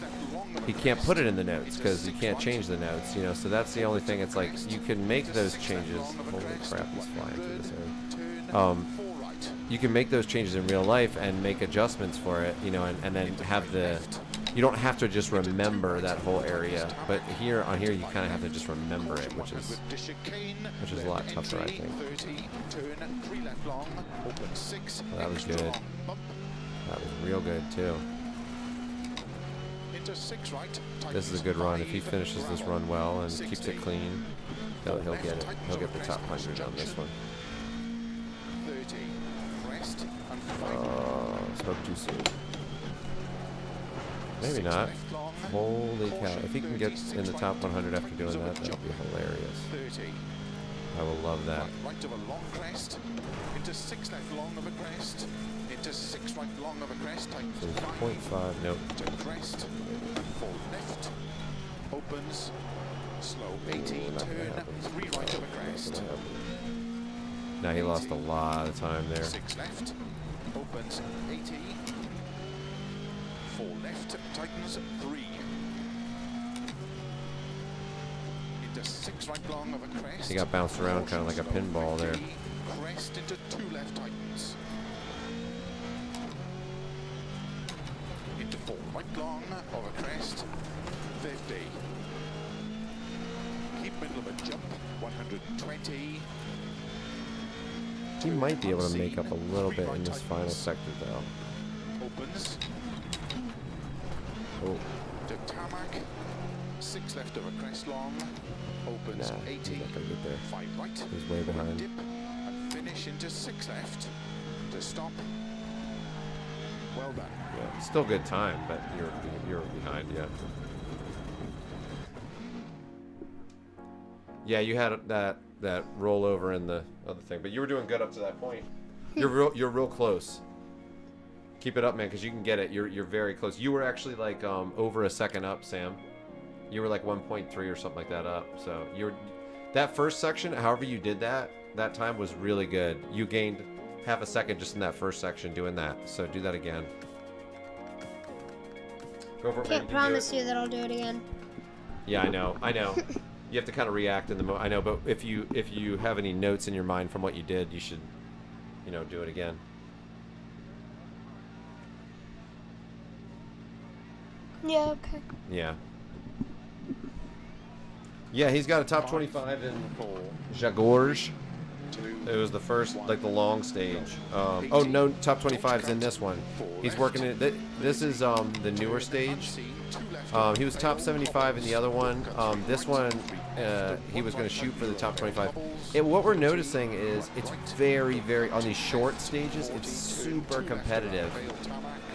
he can't put it in the notes because you can't change the notes, you know. So that's the only thing. It's like you can make those changes. Holy crap, he's flying through this area. You can make those changes in real life and make adjustments for it, you know, and then have the. You don't have to just remember that whole area, but here you kind of have to just remember it, which is a lot tougher, I think. Well, that was good. That was real good too. This is a good run. If he finishes this run well and keeps it clean, he'll get it. He'll get the top 100 on this one. Spoke too soon. Maybe not. Holy cow. If he can get in the top 100 after doing that, that'll be hilarious. I will love that. Right of a long crest, into 6 left long of a crest, into 6 right long of a crest, tightens So 0.5, nope. to crest, 4 left, opens, slow 80, turn, 3 right of a crest. Now he lost a lot of time there. 6 left, opens 80, 4 left, tightens 3. Into 6 right long of a crest. He got bounced around kind of like a pinball there. Crest into 2 left tightens. Into 4 right long of a crest. 50. Keep middle of a jump. 120. He might be able to make up a little bit in this final sector, though. Opens. Oh. To tarmac. 6 left of a crest long. Opens Nah, 80. he's not gonna get there. 5 right. He's way behind. Dip and finish into 6 left. To stop. Well done. Yeah, still good time, but you're behind, yeah. Yeah, you had that rollover in the other thing, but you were doing good up to that point. You're real close. Keep it up, man, because you can get it. You're very close. You were actually like over a second up, Sam. You were like 1.3 or something like that up. So that first section, however you did that time was really good. You gained half a second just in that first section doing that. So do that again. Go for it, man. Can't promise you that I'll do it again. Yeah, I know. You have to kind of react in the moment. I know, but if you have any notes in your mind from what you did, you should, do it again. Yeah, okay. Yeah. Yeah, he's got a top 25 in Jaguars. It was the first, like the long stage. Oh no, top 25 is in this one. He's working it. This is the newer stage. He was top 75 in the other one. This one, he was going to shoot for the top 25. What we're noticing is it's very, very, on these short stages, it's super competitive.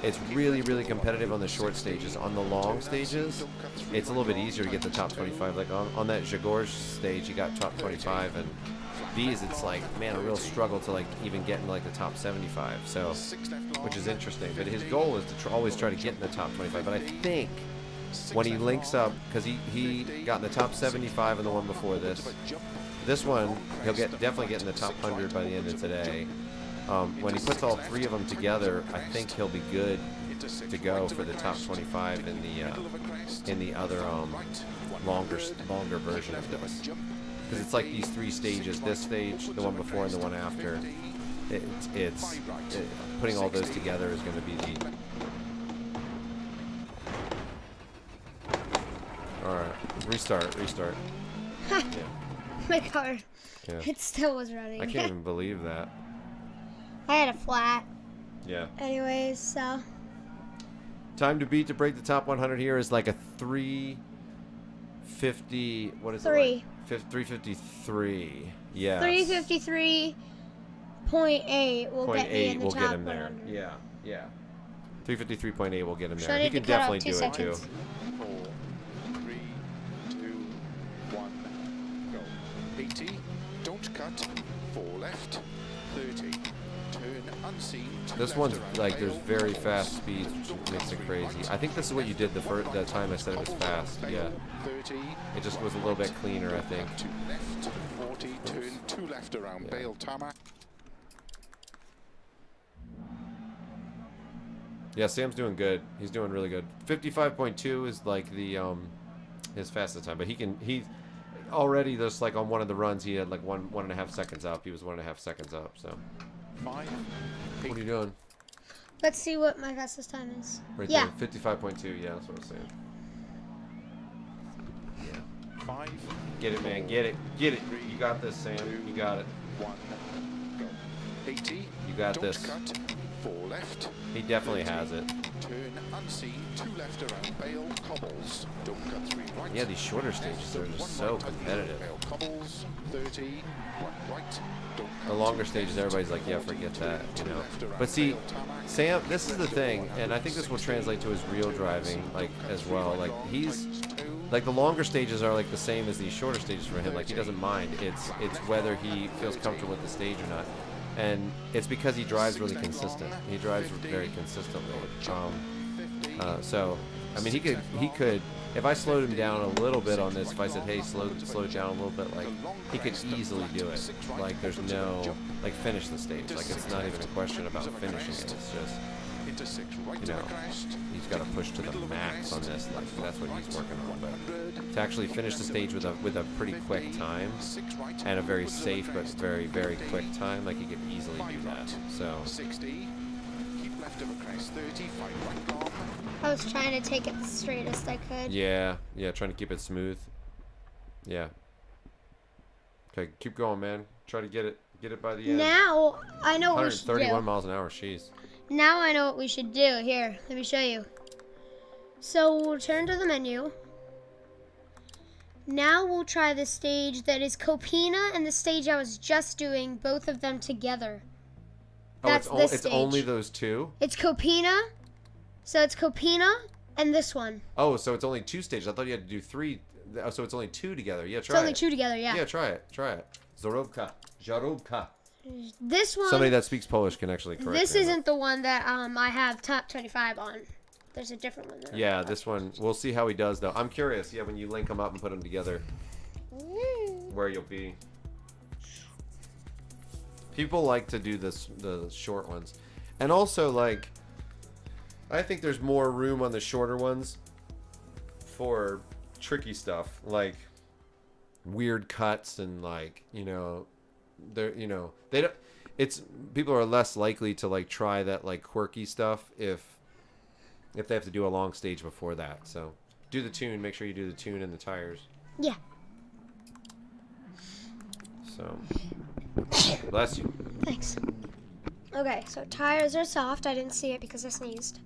It's really, really competitive on the short stages. On the long stages, it's a little bit easier to get the top 25. Like on that Jaguars stage, you got top 25, and these, it's like, man, a real struggle to like even get in like the top 75. So, which is interesting. But his goal is to always try to get in the top 25. But I think when he links up, because he got in the top 75 in the one before this. This one, he'll definitely get in the top 100 by the end of today. When he puts all three of them together, I think he'll be good to go for the top 25 in the other longer version of this. Because it's like these 3 stages: this stage, the one before, and the one after. Putting all those together is going to be the. All right, restart. Yeah. My car. Yeah. It still was running. I can't even believe that. I had a flat. Yeah. Anyways, so. Time to beat to break the top 100 here is like a 350. What is it? 353. Yeah. 353.8 will get me in the top 100. Yeah. 353.8 will get him So there. He can definitely do it too. 4, 3, 2, 1, go. 80, don't cut, 4 left, 30, turn unseen. This one's like there's very fast speeds, which makes it crazy. I think this is what you did the time I said it was fast. Yeah. It just was a little bit cleaner, I think. 2 left, 40, turn 2 left around Bale Tarmac. Yeah, Sam's doing good. He's doing really good. 55.2 is like the his fastest time, but he already just like on one of the runs he had like 1.5 seconds up. He was 1.5 seconds up. So. 5. What are you doing? Let's see what my fastest time is. Right yeah. there, 55.2. Yeah, that's what I'm saying. Yeah. 5. Get it, man. Get it. Get it. You got this, Sam. You got it. 1. Go. 80. You got don't this. Cut. 4 left. He definitely has it. Turn unseen. 2 left around Bale Cobbles. Don't cut 3 right. Yeah, these shorter stages are just so competitive. Bale Cobbles. 30. 1 right. The longer stages, everybody's like, yeah, forget that, you know. But see, Sam, this is the thing, and I think this will translate to his real driving, like, as well. Like, he's, like, the longer stages are, like, the same as these shorter stages for him. Like, he doesn't mind. It's whether he feels comfortable with the stage or not. And it's because he drives really consistent. He drives very consistently. So, I mean, he could, if I slowed him down a little bit on this, if I said, hey, slow it down a little bit, like, he could easily do it. Like, there's no, like, finish the stage. Like, it's not even a question about finishing it. It's just, you know, he's got to push to the max on this. Like, that's what he's working on. But to actually finish the stage with a pretty quick time and a very safe but very, very quick time, like, he could easily do that. So. I was trying to take it the straightest I could. Yeah, trying to keep it smooth. Yeah. Okay, keep going, man. Try to get it by the end. Now I know what we should do. 131 miles an hour, jeez. Now I know what we should do. Here, let me show you. So we'll turn to the menu. Now we'll try the stage that is Copina and the stage I was just doing, both of them together. That's this stage. It's only those two? It's Copina. So it's Copina and this one. Oh, so it's only 2 stages. I thought you had to do 3. Oh, so it's only 2 together. Yeah, try it. It's only 2 together, yeah. Yeah, try it. Zarobka. This one. Somebody that speaks Polish can actually correct This me. isn't the one that I have top 25 on. There's a different one. Yeah, this one. We'll see how he does, though. I'm curious. Yeah, when you link them up and put them together, where you'll be. People like to do the short ones. And also, like, I think there's more room on the shorter ones for tricky stuff, like weird cuts and, like, you know, they don't. It's people are less likely to like try that like quirky stuff if they have to do a long stage before that. So do the tune. Make sure you do the tune and the tires. Yeah. So bless you. Thanks. Okay, so tires are soft. I didn't see it because I sneezed.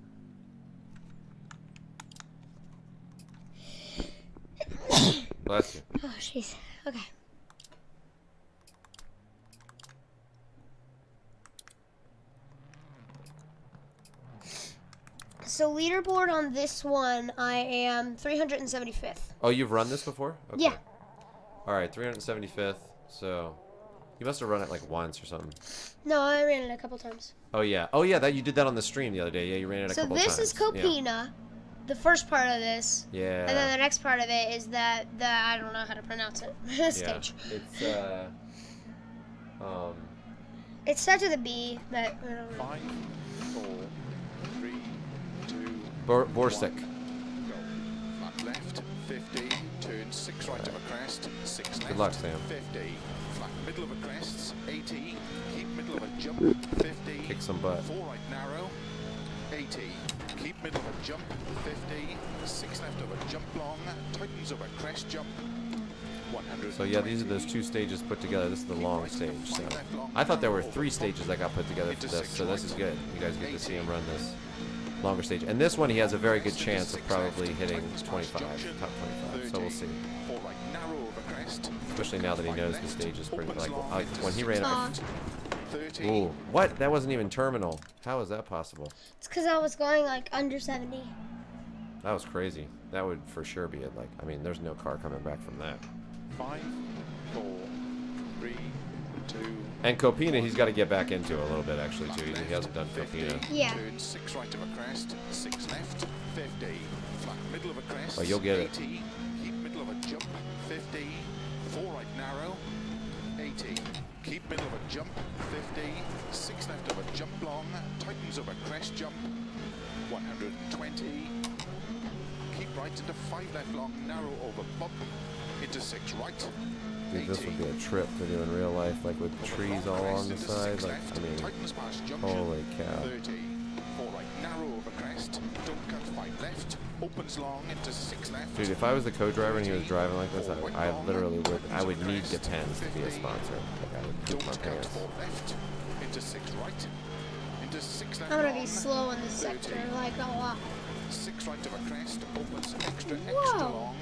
Bless you. Oh, jeez. Okay. So leaderboard on this one, I am 375th. Oh, you've run this before? Okay. Yeah. All right, 375th. So you must have run it like once or something. No, I ran it a couple times. Oh yeah. That you did that on the stream the other day. Yeah, you ran it a couple times. So this is Copina. Yeah. The first part of this. Yeah. And then the next part of it is that I don't know how to pronounce it. Stage. It's It starts with a B, but I don't know. 5, 4, 3, 2, Borsec. Flat left, 50, turn 6 right of a crest, 6 left, Good luck, Sam. 50, flat middle of a crest, 80, keep middle of a jump, 50, Kick some butt. 4 right narrow, 80, keep middle of a jump, 50, 6 left of a jump long, tightens of a crest jump, 100. So yeah, these are those 2 stages put together. This is the long stage. So I thought there were 3 stages that got put together for this, so this is good. You guys get to see him run this longer stage. And this one, he has a very good chance of probably hitting 25, top 25. So we'll see. Especially now that he knows the stage is pretty, like when he ran up. Ooh, what? That wasn't even terminal. How is that possible? It's because I was going like under 70. That was crazy. That would for sure be it. Like, I mean, there's no car coming back from that. 5, 4, 3, 2. And Copina, he's got to get back into a little bit actually too. He hasn't done Copina. Yeah. Turn 6 right of a crest, 6 left, 50. Flat middle of a crest. Well, you'll get 80, it. Keep middle of a jump, 50. 4 right narrow, 80. Keep middle of a jump, 50. 6 left of a jump long, tightens of a crest jump, 120. Keep right into 5 left long, narrow over bump, into 6 right. Dude, this would be a trip to do in real life, like with trees all along the side. Like, I mean, holy cow. 30. 4 right narrow over crest, don't cut 5 left, opens long into 6 left. Dude, if I was the co-driver and he was driving like this, I literally would. I would need Depends to be a sponsor. Like, I would keep my pants. 4 left, into 6 right, into 6 left. I'm gonna be slow in this sector, like a lot. 6 right of a crest, opens extra long,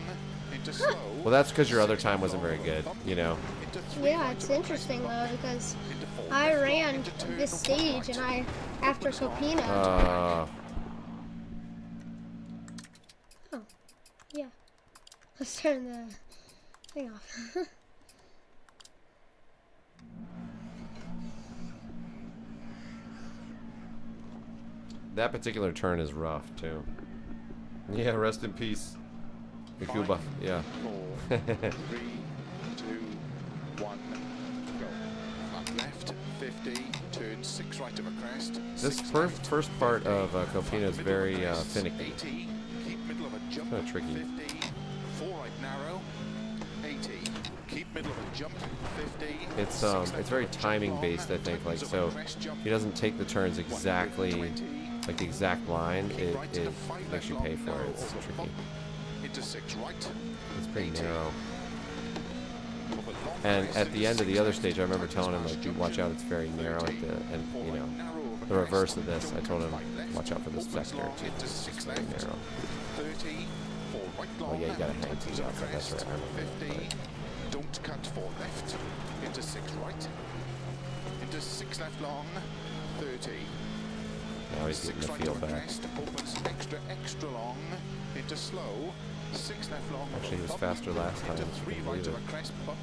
into slow. Well, that's because your other time wasn't very good, you know. Yeah, it's interesting though because I ran this stage and after Copina. Uh, Oh, yeah. Let's turn the thing off. that particular turn is rough too. Yeah, rest in peace, Yakuba. Yeah. 4, 3, 2, 1, go. Flat left, 50, turn 6 right of a crest. This first part of Copina is very finicky. 80, keep middle of a jump, Kind of tricky. 50, 4 right narrow, 80, keep middle of a jump, 50. It's very timing based, I think. Like, so he doesn't take the turns exactly, like the exact line. It makes you pay for it. It's tricky. Into 6 right. It's pretty narrow. And at the end of the other stage, I remember telling him, like, dude, watch out, it's very narrow at the, and you know, the reverse of this, I told him, watch out for this sector, it's very narrow. 30, 4 right Oh long, yeah, you gotta hang to the outside, that's right, I remember 50, that. don't cut 4 left, into 6 right, into 6 left long, 30. Now he's getting the feel back. Opens extra long, into slow, 6 left long. Actually, he was faster last time, Into if you 3 can right believe of it. a crest bump,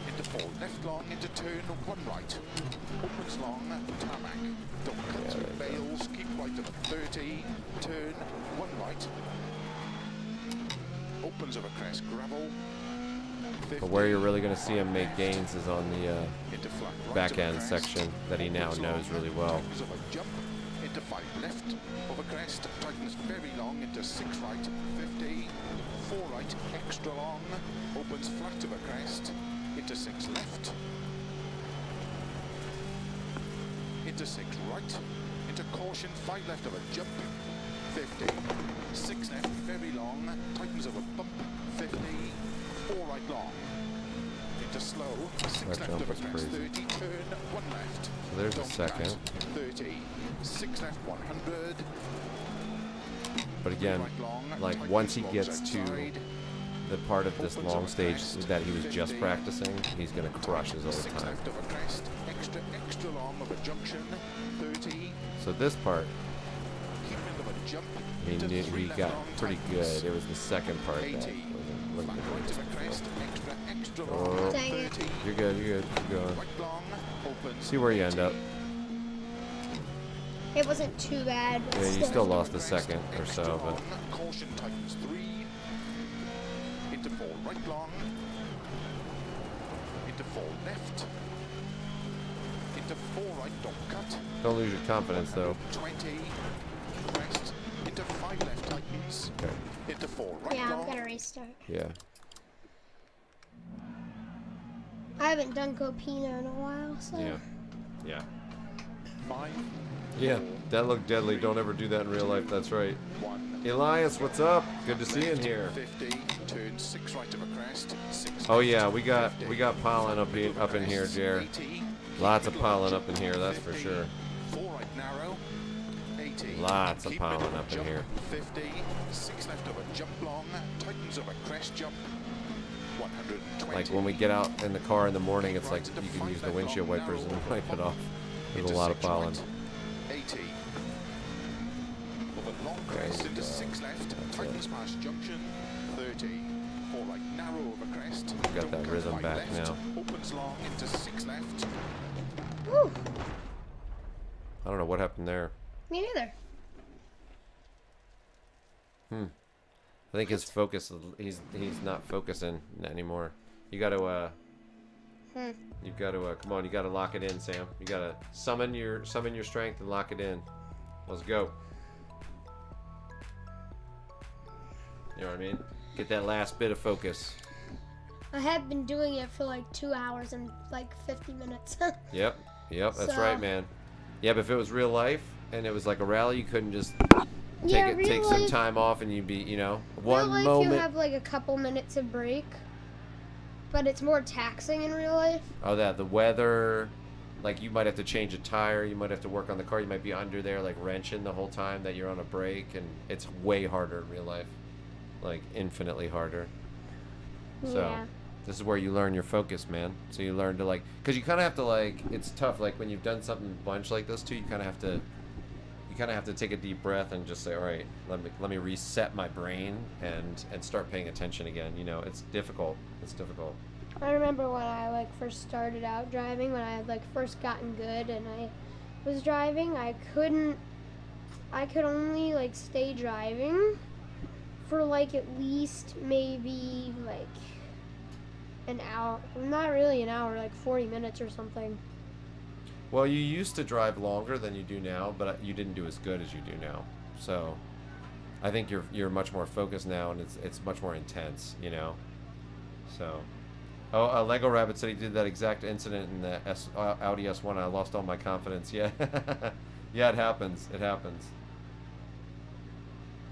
into 4 left long, into turn 1 right, opens long, tarmac, don't cut Yeah, through there you go. bales, keep right of a 30, turn 1 right, opens of a crest gravel. 50, But where you're really going to see him make gains is on the into flat right back of a end crest, section that he now opens knows long, really well. tightens of a jump, into 5 left of a crest, tightens very long, into 6 right, 50, 4 right, extra long, opens flat of a crest, into 6 left, into 6 right, into caution, 5 left of a jump, 50, 6 left, very long, tightens of a bump, 50, 4 right long, into slow, 6 That left jump of a was crest, crazy. 30, turn 1 left. So there's a Don't second. cut, 30, 6 left 100. But again, Right long, like tightens once he longs gets to outside. the part of this Opens long of a stage crest, that he was 50, just practicing, he's going to crush his 6 overtime. left of a crest, extra long of a junction, 30. So this part, Keep middle of a jump. he into knew 3 he left got long, pretty tightens. good. It was the second part that 80. wasn't Flat the right greatest of a crest, before. extra Oh. long, Dang it. 30. You're good, you're good. Keep going. Right long, opens. See where you end up. It wasn't too bad. But Yeah, you still lost a second or Extra so, but long, caution tightens 3. Into 4 right long. Into 4 left. Into 4 right, don't cut. don't lose your confidence though. 20. Crest. Into 5 left. degrees. Okay. Into 4 right Yeah, long. I'm gonna restart. Yeah. I haven't done Copina in a while, so. Yeah. Yeah. 5. Yeah. 4, That looked deadly. Don't ever do that in real life. That's right. 1. Elias, what's up? Good to see you in here. 50. Turn 6 right of a crest. 6 Oh left, yeah, we got 50. pollen up in here, Jer. 80. Lots of pollen up in here, that's for 50. sure. 4 right narrow. 80. Lots of Keep pollen middle up in jump, here. 50. 6 left of a jump long. Tightens of a crest jump. 120. Like when we get out in the car in the morning, it's like you can use the windshield wipers and wipe it off. There's a lot of pollen. 80. Over long crest into 6 left. Tightens past junction. 30. 4 right narrow over crest. Got that rhythm back now. Opens long into 6 left. Woo. I don't know what happened there. Me neither. I think his focus, he's not focusing anymore. You got to you got to come on, you got to lock it in, Sam. You got to summon your strength and lock it in. Let's go. You know what I mean? Get that last bit of focus. I have been doing it for like 2 hours and like 50 minutes. Yep, that's So- right, man. Yeah, but if it was real life and it was like a rally, you couldn't just Yeah, take real some life- time off and you'd be, you know, Real one life, moment. you have like a couple minutes of break, but it's more taxing in real life. Oh, the weather, like you might have to change a tire, you might have to work on the car, you might be under there like wrenching the whole time that you're on a break, and it's way harder in real life, like infinitely harder. So Yeah. this is where you learn your focus, man. So you learn to like, because you kind of have to like, it's tough. Like when you've done something a bunch like this too, you kind of have to take a deep breath and just say, all right, let me reset my brain and start paying attention again. You know, it's difficult. It's difficult. I remember when I like first started out driving, when I had like first gotten good and I was driving, I could only like stay driving for like at least maybe like an hour, not really an hour, like 40 minutes or something. Well, you used to drive longer than you do now, but you didn't do as good as you do now. So I think you're much more focused now, and it's much more intense, you know. So, Lego Rabbit said he did that exact incident in the Audi S1. I lost all my confidence. Yeah, yeah, it happens. It happens.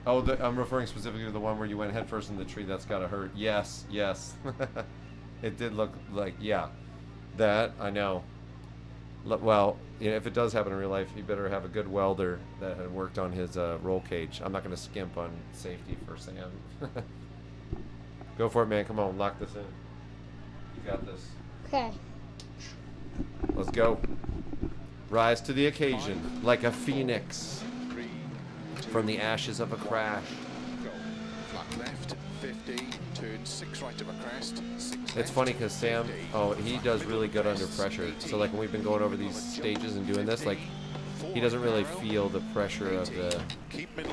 Oh, I'm referring specifically to the one where you went headfirst in the tree. That's gotta hurt. Yes, yes. It did look like, yeah, that I know. Well, you know, if it does happen in real life, you better have a good welder that had worked on his roll cage. I'm not going to skimp on safety for Sam. Go for it, man. Come on, lock this in. You got this. Okay. Let's go. Rise to the occasion like a phoenix 3, 2, from the ashes of a crash. go. Flat left, 50. Turn 6 right of a crest. 6 It's left, funny because Sam, 50. he does really good under pressure. So like when we've been going over these stages and doing this, like he doesn't really feel the pressure of the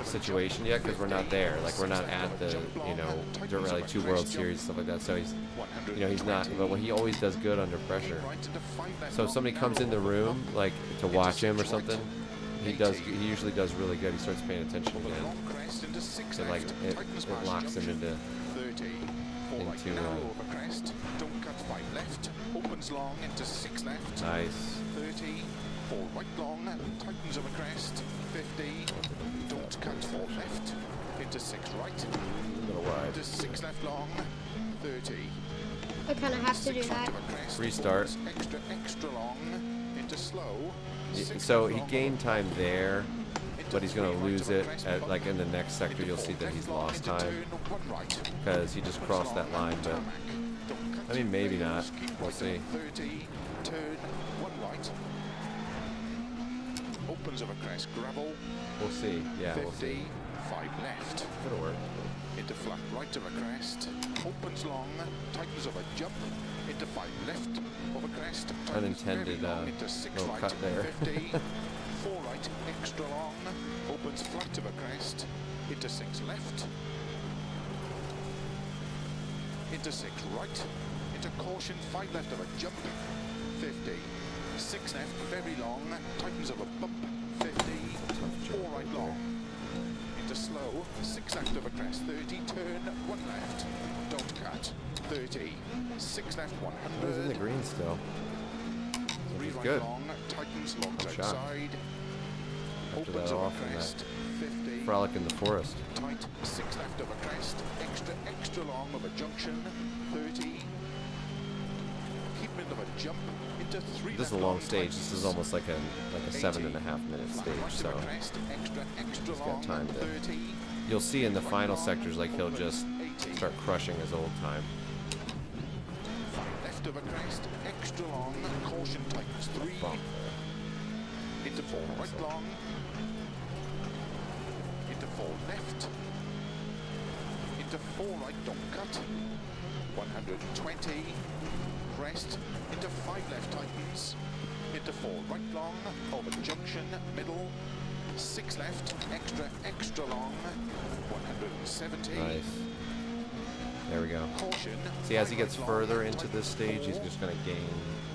situation yet because we're not there. Like we're not at the, you know, Dirt Rally 2 World Series, stuff like that. So he's, you know, he's not, but he always does good under pressure. So if somebody comes in the room, like to watch him or something, he usually does really good. He starts paying attention again. So like it locks him into over crest. Don't cut 5 left. Opens long into 6 left. Nice. 30. 4 right long. Tightens over crest. 50. Don't cut 4 left. Into 6 right. A little wide. Into 6 left long. 30. I kind of have to do 6 right that. of a crest. Restart. Opens extra long. Into slow. So he gained time there, but he's going to lose it at, like in the next sector. You'll see that he's lost time because he just crossed that line, but I mean maybe not. We'll see. 30, turn 1 right. Opens of a crest, gravel. We'll see. Yeah, we'll 50, see. 5 left. It'll work. Into flat right of a crest. Opens long, tightens of a jump. Into 5 left of a crest. tightens Unintended very long, into 6 little right. cut there. 50, 4 right, extra long. Opens flat of a crest. Into 6 left. Into 6 right. Into caution, 5 left of a jump. 50. 6 left, very long. Tightens of a bump. 50. 4 right long. Into into slow, 6 left over crest, 30, turn, 1 left, don't cut, 30, 6 left, 100. He's in the green still. 3 He's right good. long, tightens long I'm shocked. outside. After Opens that over off and crest, that 50. frolic in the forest. Tight, 6 left over crest, extra long over junction, 30. Keep middle of a jump into 3 This is a left long stage. tightens. This is almost like a 7.5 minute Flat stage. right So over crest, extra he's got long, time to. 30. You'll see in the final sectors, like he'll just 80. start crushing his old time. 5 left over crest, extra long, caution tightens 3. Bump Into 4 right long. Into 4 left. Into 4 right, don't cut. 120. Crest. Into 5 left tightens. Into 4 right long. Over junction, middle. 6 left, extra long. 170. Nice. There we go. Caution. See, as he 5 gets right further long, into this stage, he's just going to gain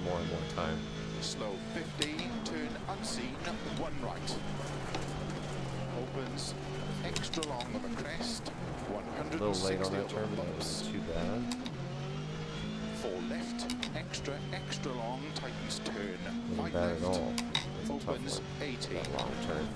more and more time. Slow 50, turn unseen, 1 right. Opens, extra long of a crest, A 160 little late on that over turn, but that bumps. wasn't too bad. 4 left, extra long, tightens turn, Wasn't 5 bad left. at all. That's a tough Opens, one. 80. That long turn.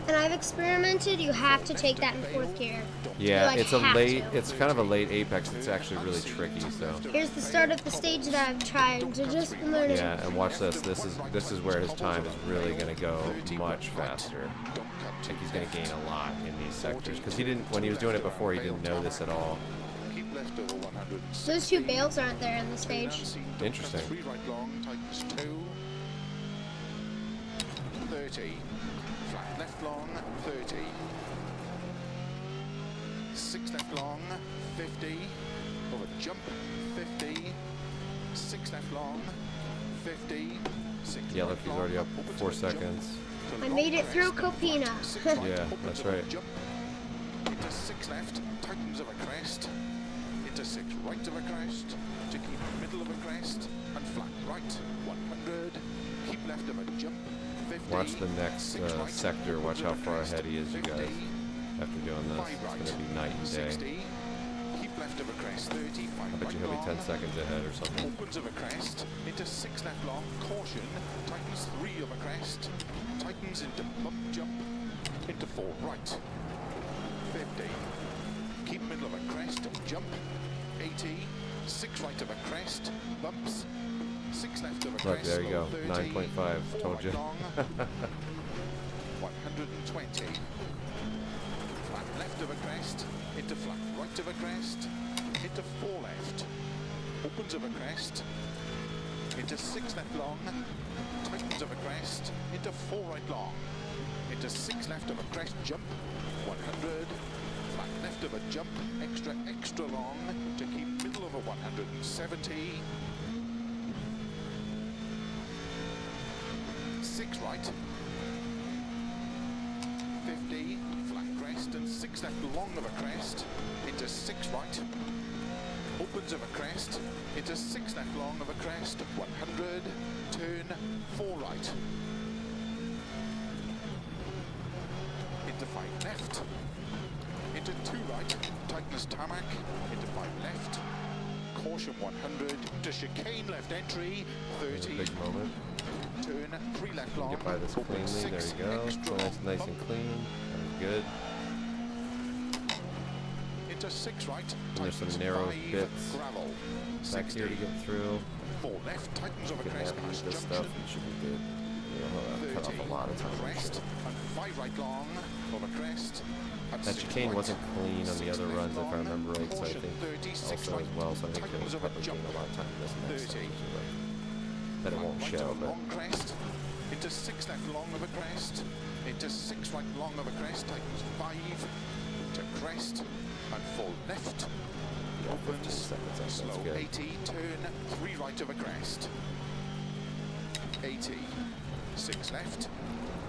And I've experimented. You have to take that in 4th gear. Yeah, like, it's a have late. to. It's kind of a late apex. It's actually really tricky. So Here's the start of the stage that I'm trying to just learn it. yeah, and watch this. This is where his time is really going to go much faster. I think he's going to gain a lot in these sectors because he didn't. When he was doing it before, he didn't know this at all. Keep left over 100. Those 2 bales aren't there in the stage. Interesting. 3 right long, tightens 2. 30. Flat left long, 30. 6 left long, 50. Over jump, 50. 6 left long, 50. 6 Yeah, right look, he's long, already up opens 4 over jump. seconds. I made it through Copina. Yeah, that's right. Jump. Into 6 left, tightens of a crest. Into 6 right of a crest. To keep middle of a crest. And flat right, 100. Keep left of a jump, 50. Watch the next 6 right, sector. Watch how opens of a far crest, ahead he is, you 50. guys. After doing this, 5 it's right, going to be night and day. 60. Keep left of a crest, 30. 5 I bet right you he'll be long. 10 seconds ahead or something. Opens of a crest, into 6 left long, caution, tightens 3 of a crest, tightens into bump jump, into 4 right, 50, keep middle of a crest, jump, 80, 6 right of a crest, bumps, 6 left of a Look, crest, there you go, 30, 9.5, 4 told right you. long, 120, flat left of a crest, into flat right of a crest, into 4 left, opens of a crest, into 6 left long, tightens of a crest, into 4 right long, into 6 left of a crest, jump, 100, flat left of a jump, extra long, to keep middle of a 170, 6 right, 50, flat crest, and 6 left long of a crest, into 6 right, opens of a crest, into 6 left long of a crest, 100, turn, 4 right, into 5 left, into 2 right, tightness tarmac, into 5 left, caution 100, to chicane left entry, There's a 30, big moment. turn, 3 left long, Get by this open cleanly. 6, There you go. extra Nice, long, nice bump, and clean. That was good. into 6 right, And there's some tightens narrow 5, bits gravel, back 60, here to get through. 4 left, tightens of a Get crest, happy past with this junction, stuff. You should be good. You'll cut 30, off a lot of time. crest, and 5 right long, over crest, and That 6 chicane right, wasn't clean on the 6 other left runs, if I long, remember right, so I caution, think 30, 6 also right, as well, so I think tightens he'll of a probably jump, gain a lot of time in this next 30, section, but it won't right show, of a but long crest, into 6 left long of a crest, into 6 right long of a crest, tightens 5, to crest, and 4 left, yeah, 15 opens, seconds, that's slow good. 80, turn, 3 right of a crest, 80, 6 left,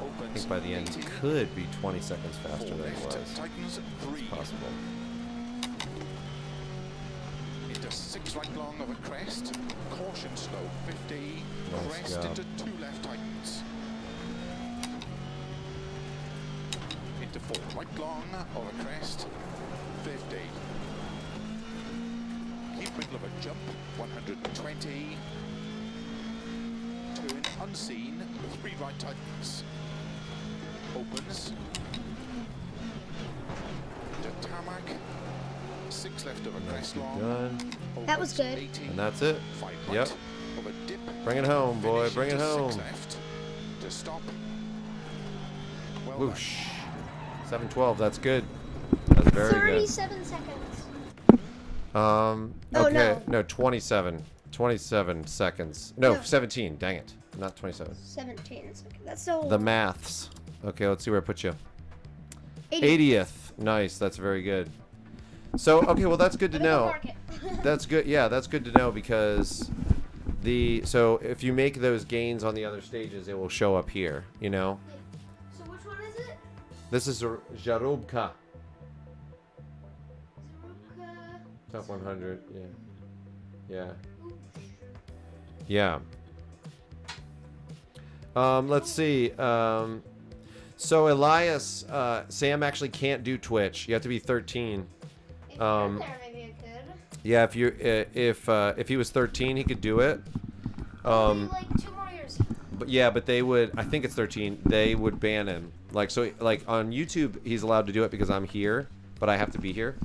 I opens, think by the end 80, he could be 20 seconds 4 faster than he left, was. tightens 3, It's possible. into 6 right long of a crest, caution slow 50, Nice crest job. into 2 left tightens, into to 4 right long over crest, 50. Keep middle of a jump, 120. Turn unseen, 3 right tightens. Opens. To tarmac, 6 left over crest long. Done. That was good. 80, And that's it. 5 right, Yep. over dip. Bring it home, boy. Finish Bring it into home. 6 left. To stop. Well Whoosh. 712. That's good. That's very 37 seconds. good. Oh, Okay. no. No, 27. 27 seconds. No, No. 17. Dang it. Not 27. 17 seconds. That's so. The maths. Okay, let's see where I put you. 80. 80th. Nice. That's very good. So, okay, well, that's good to know. That's good. Yeah, that's good to know because so if you make those gains on the other stages, it will show up here, you know? So which one is it? This is Jarubka. Zarubka. Top 100. Yeah. Yeah. Let's see. So Elias, Sam actually can't do Twitch. You have to be 13. If you're in there, maybe I could. Yeah, if he was 13, he could do it. Maybe like 2 more years. But yeah, but they would. I think it's 13. They would ban him. Like on YouTube, he's allowed to do it because I'm here, but I have to be here.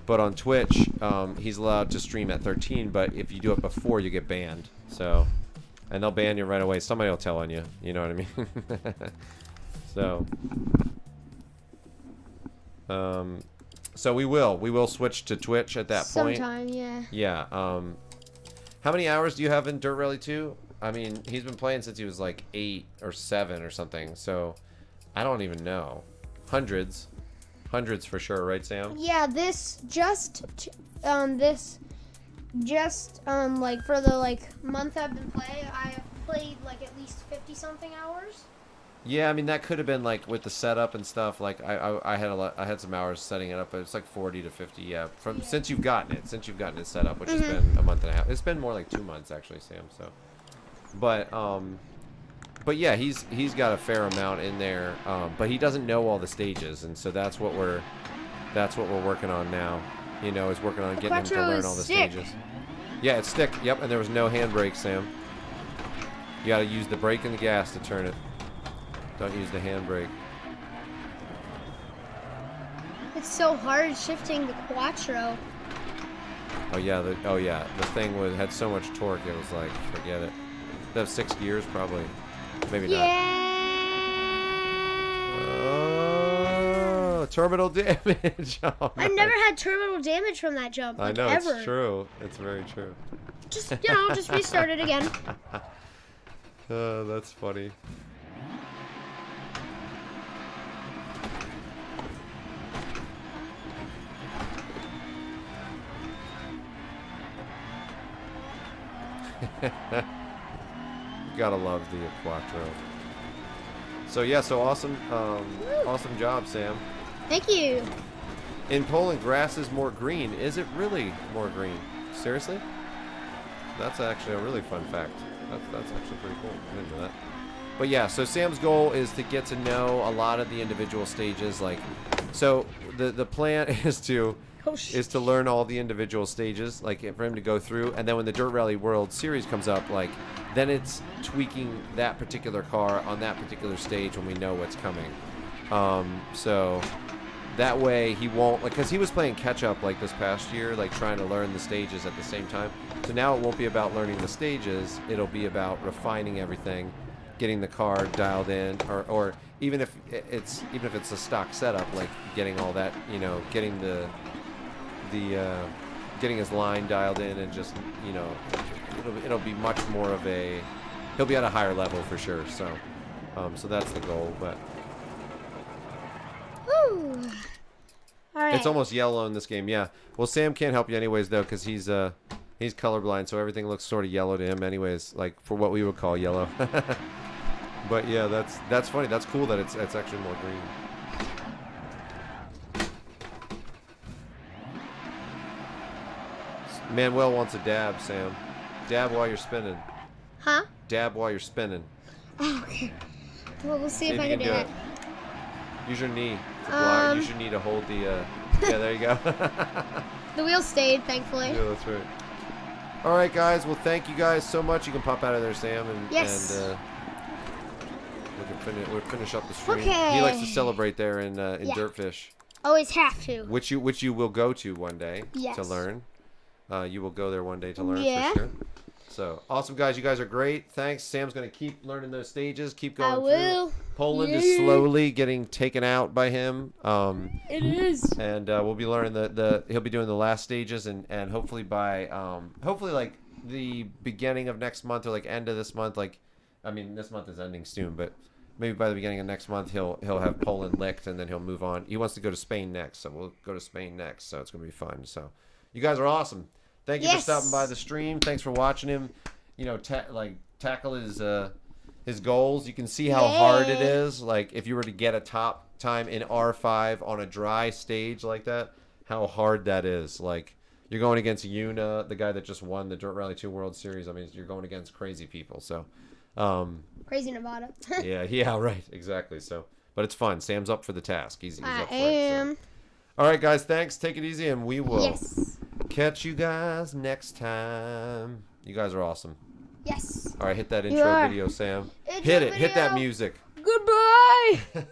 But on Twitch, he's allowed to stream at 13. But if you do it before, you get banned. So, and they'll ban you right away. Somebody will tell on you. You know what I mean? So, so we will switch to Twitch at that point. Sometime, yeah. Yeah. How many hours do you have in Dirt Rally 2? I mean, he's been playing since he was like 8 or 7 or something. So, I don't even know. Hundreds for sure, right, Sam? Yeah, this just like for the like month I've been playing, I have played like at least 50 something hours. Yeah, I mean that could have been like with the setup and stuff. Like I had some hours setting it up, but it's like 40 to 50. Yeah, since you've gotten it set up, which has been a month and a half. It's been more like 2 months actually, Sam. So, but yeah, he's got a fair amount in there. But he doesn't know all the stages, and so that's what we're working on now. You know, is working on getting him to learn all the stages. Yeah, it's stick. Yep, and there was no handbrake, Sam. You got to use the brake and the gas to turn it. Don't use the handbrake. It's so hard shifting the Quattro. Oh yeah, the thing had so much torque. It was like, forget it. They have 6 gears, probably. Maybe not. Oh, terminal damage. Oh, I've never had terminal damage from that jump. Like, I know, ever. it's true. It's very true. Just just restart it again. That's funny. Gotta love the Quattro. So yeah, so awesome, awesome job, Sam. Thank you. In Poland, grass is more green. Is it really more green? Seriously? That's actually a really fun fact. That's actually pretty cool. I didn't know that. But yeah, so Sam's goal is to get to know a lot of the individual stages. Like, so the plan is to learn all the individual stages, like for him to go through, and then when the Dirt Rally World Series comes up, like then it's tweaking that particular car on that particular stage when we know what's coming. So that way he won't, like, because he was playing catch up like this past year, like trying to learn the stages at the same time. So now it won't be about learning the stages, it'll be about refining everything, getting the car dialed in, or even if it's a stock setup, like getting all that, you know, getting getting his line dialed in, and just, you know, it'll be much more of he'll be at a higher level for sure. So so that's the goal. But Woo. All right. It's almost yellow in this game. Yeah. Well, Sam can't help you anyways though, because he's colorblind, so everything looks sort of yellow to him anyways, like for what we would call yellow. But yeah, that's funny. That's cool that it's actually more green. Manuel wants a dab, Sam. Dab while you're spinning. Huh? Dab while you're spinning. Oh, okay. Well, we'll see if I can do it. Use your knee. You should need to hold the. Yeah, there you go. The wheels stayed, thankfully. Yeah, that's right. All right, guys. Well, thank you guys so much. You can pop out of there, Sam, and we'll finish up the stream. Okay. He likes to celebrate there in Dirtfish. Always have to. Which you will go to one day to learn. You will go there one day to learn for sure. So awesome, guys! You guys are great. Thanks. Sam's gonna keep learning those stages. Keep going through. Poland is slowly getting taken out by him. It is. And we'll be learning he'll be doing the last stages, and hopefully by hopefully like the beginning of next month or like end of this month. Like, I mean, this month is ending soon, but maybe by the beginning of next month he'll have Poland licked, and then he'll move on. He wants to go to Spain next, so we'll go to Spain next. So it's gonna be fun. So you guys are awesome. Thank you for stopping by the stream. Thanks for watching him. You know, tackle his goals. You can see how hard it is. Like, if you were to get a top time in R5 on a dry stage like that, how hard that is. Like, you're going against Yuna, the guy that just won the Dirt Rally 2 World Series. I mean, you're going against crazy people. So, crazy Nevada. yeah, right, exactly. So, but it's fun. Sam's up for the task. He's up for it. So. All right, guys. Thanks. Take it easy, and we will catch you guys next time. You guys are awesome. Yes. All right, hit that intro video, Sam. Hit it. Hit that music. Goodbye.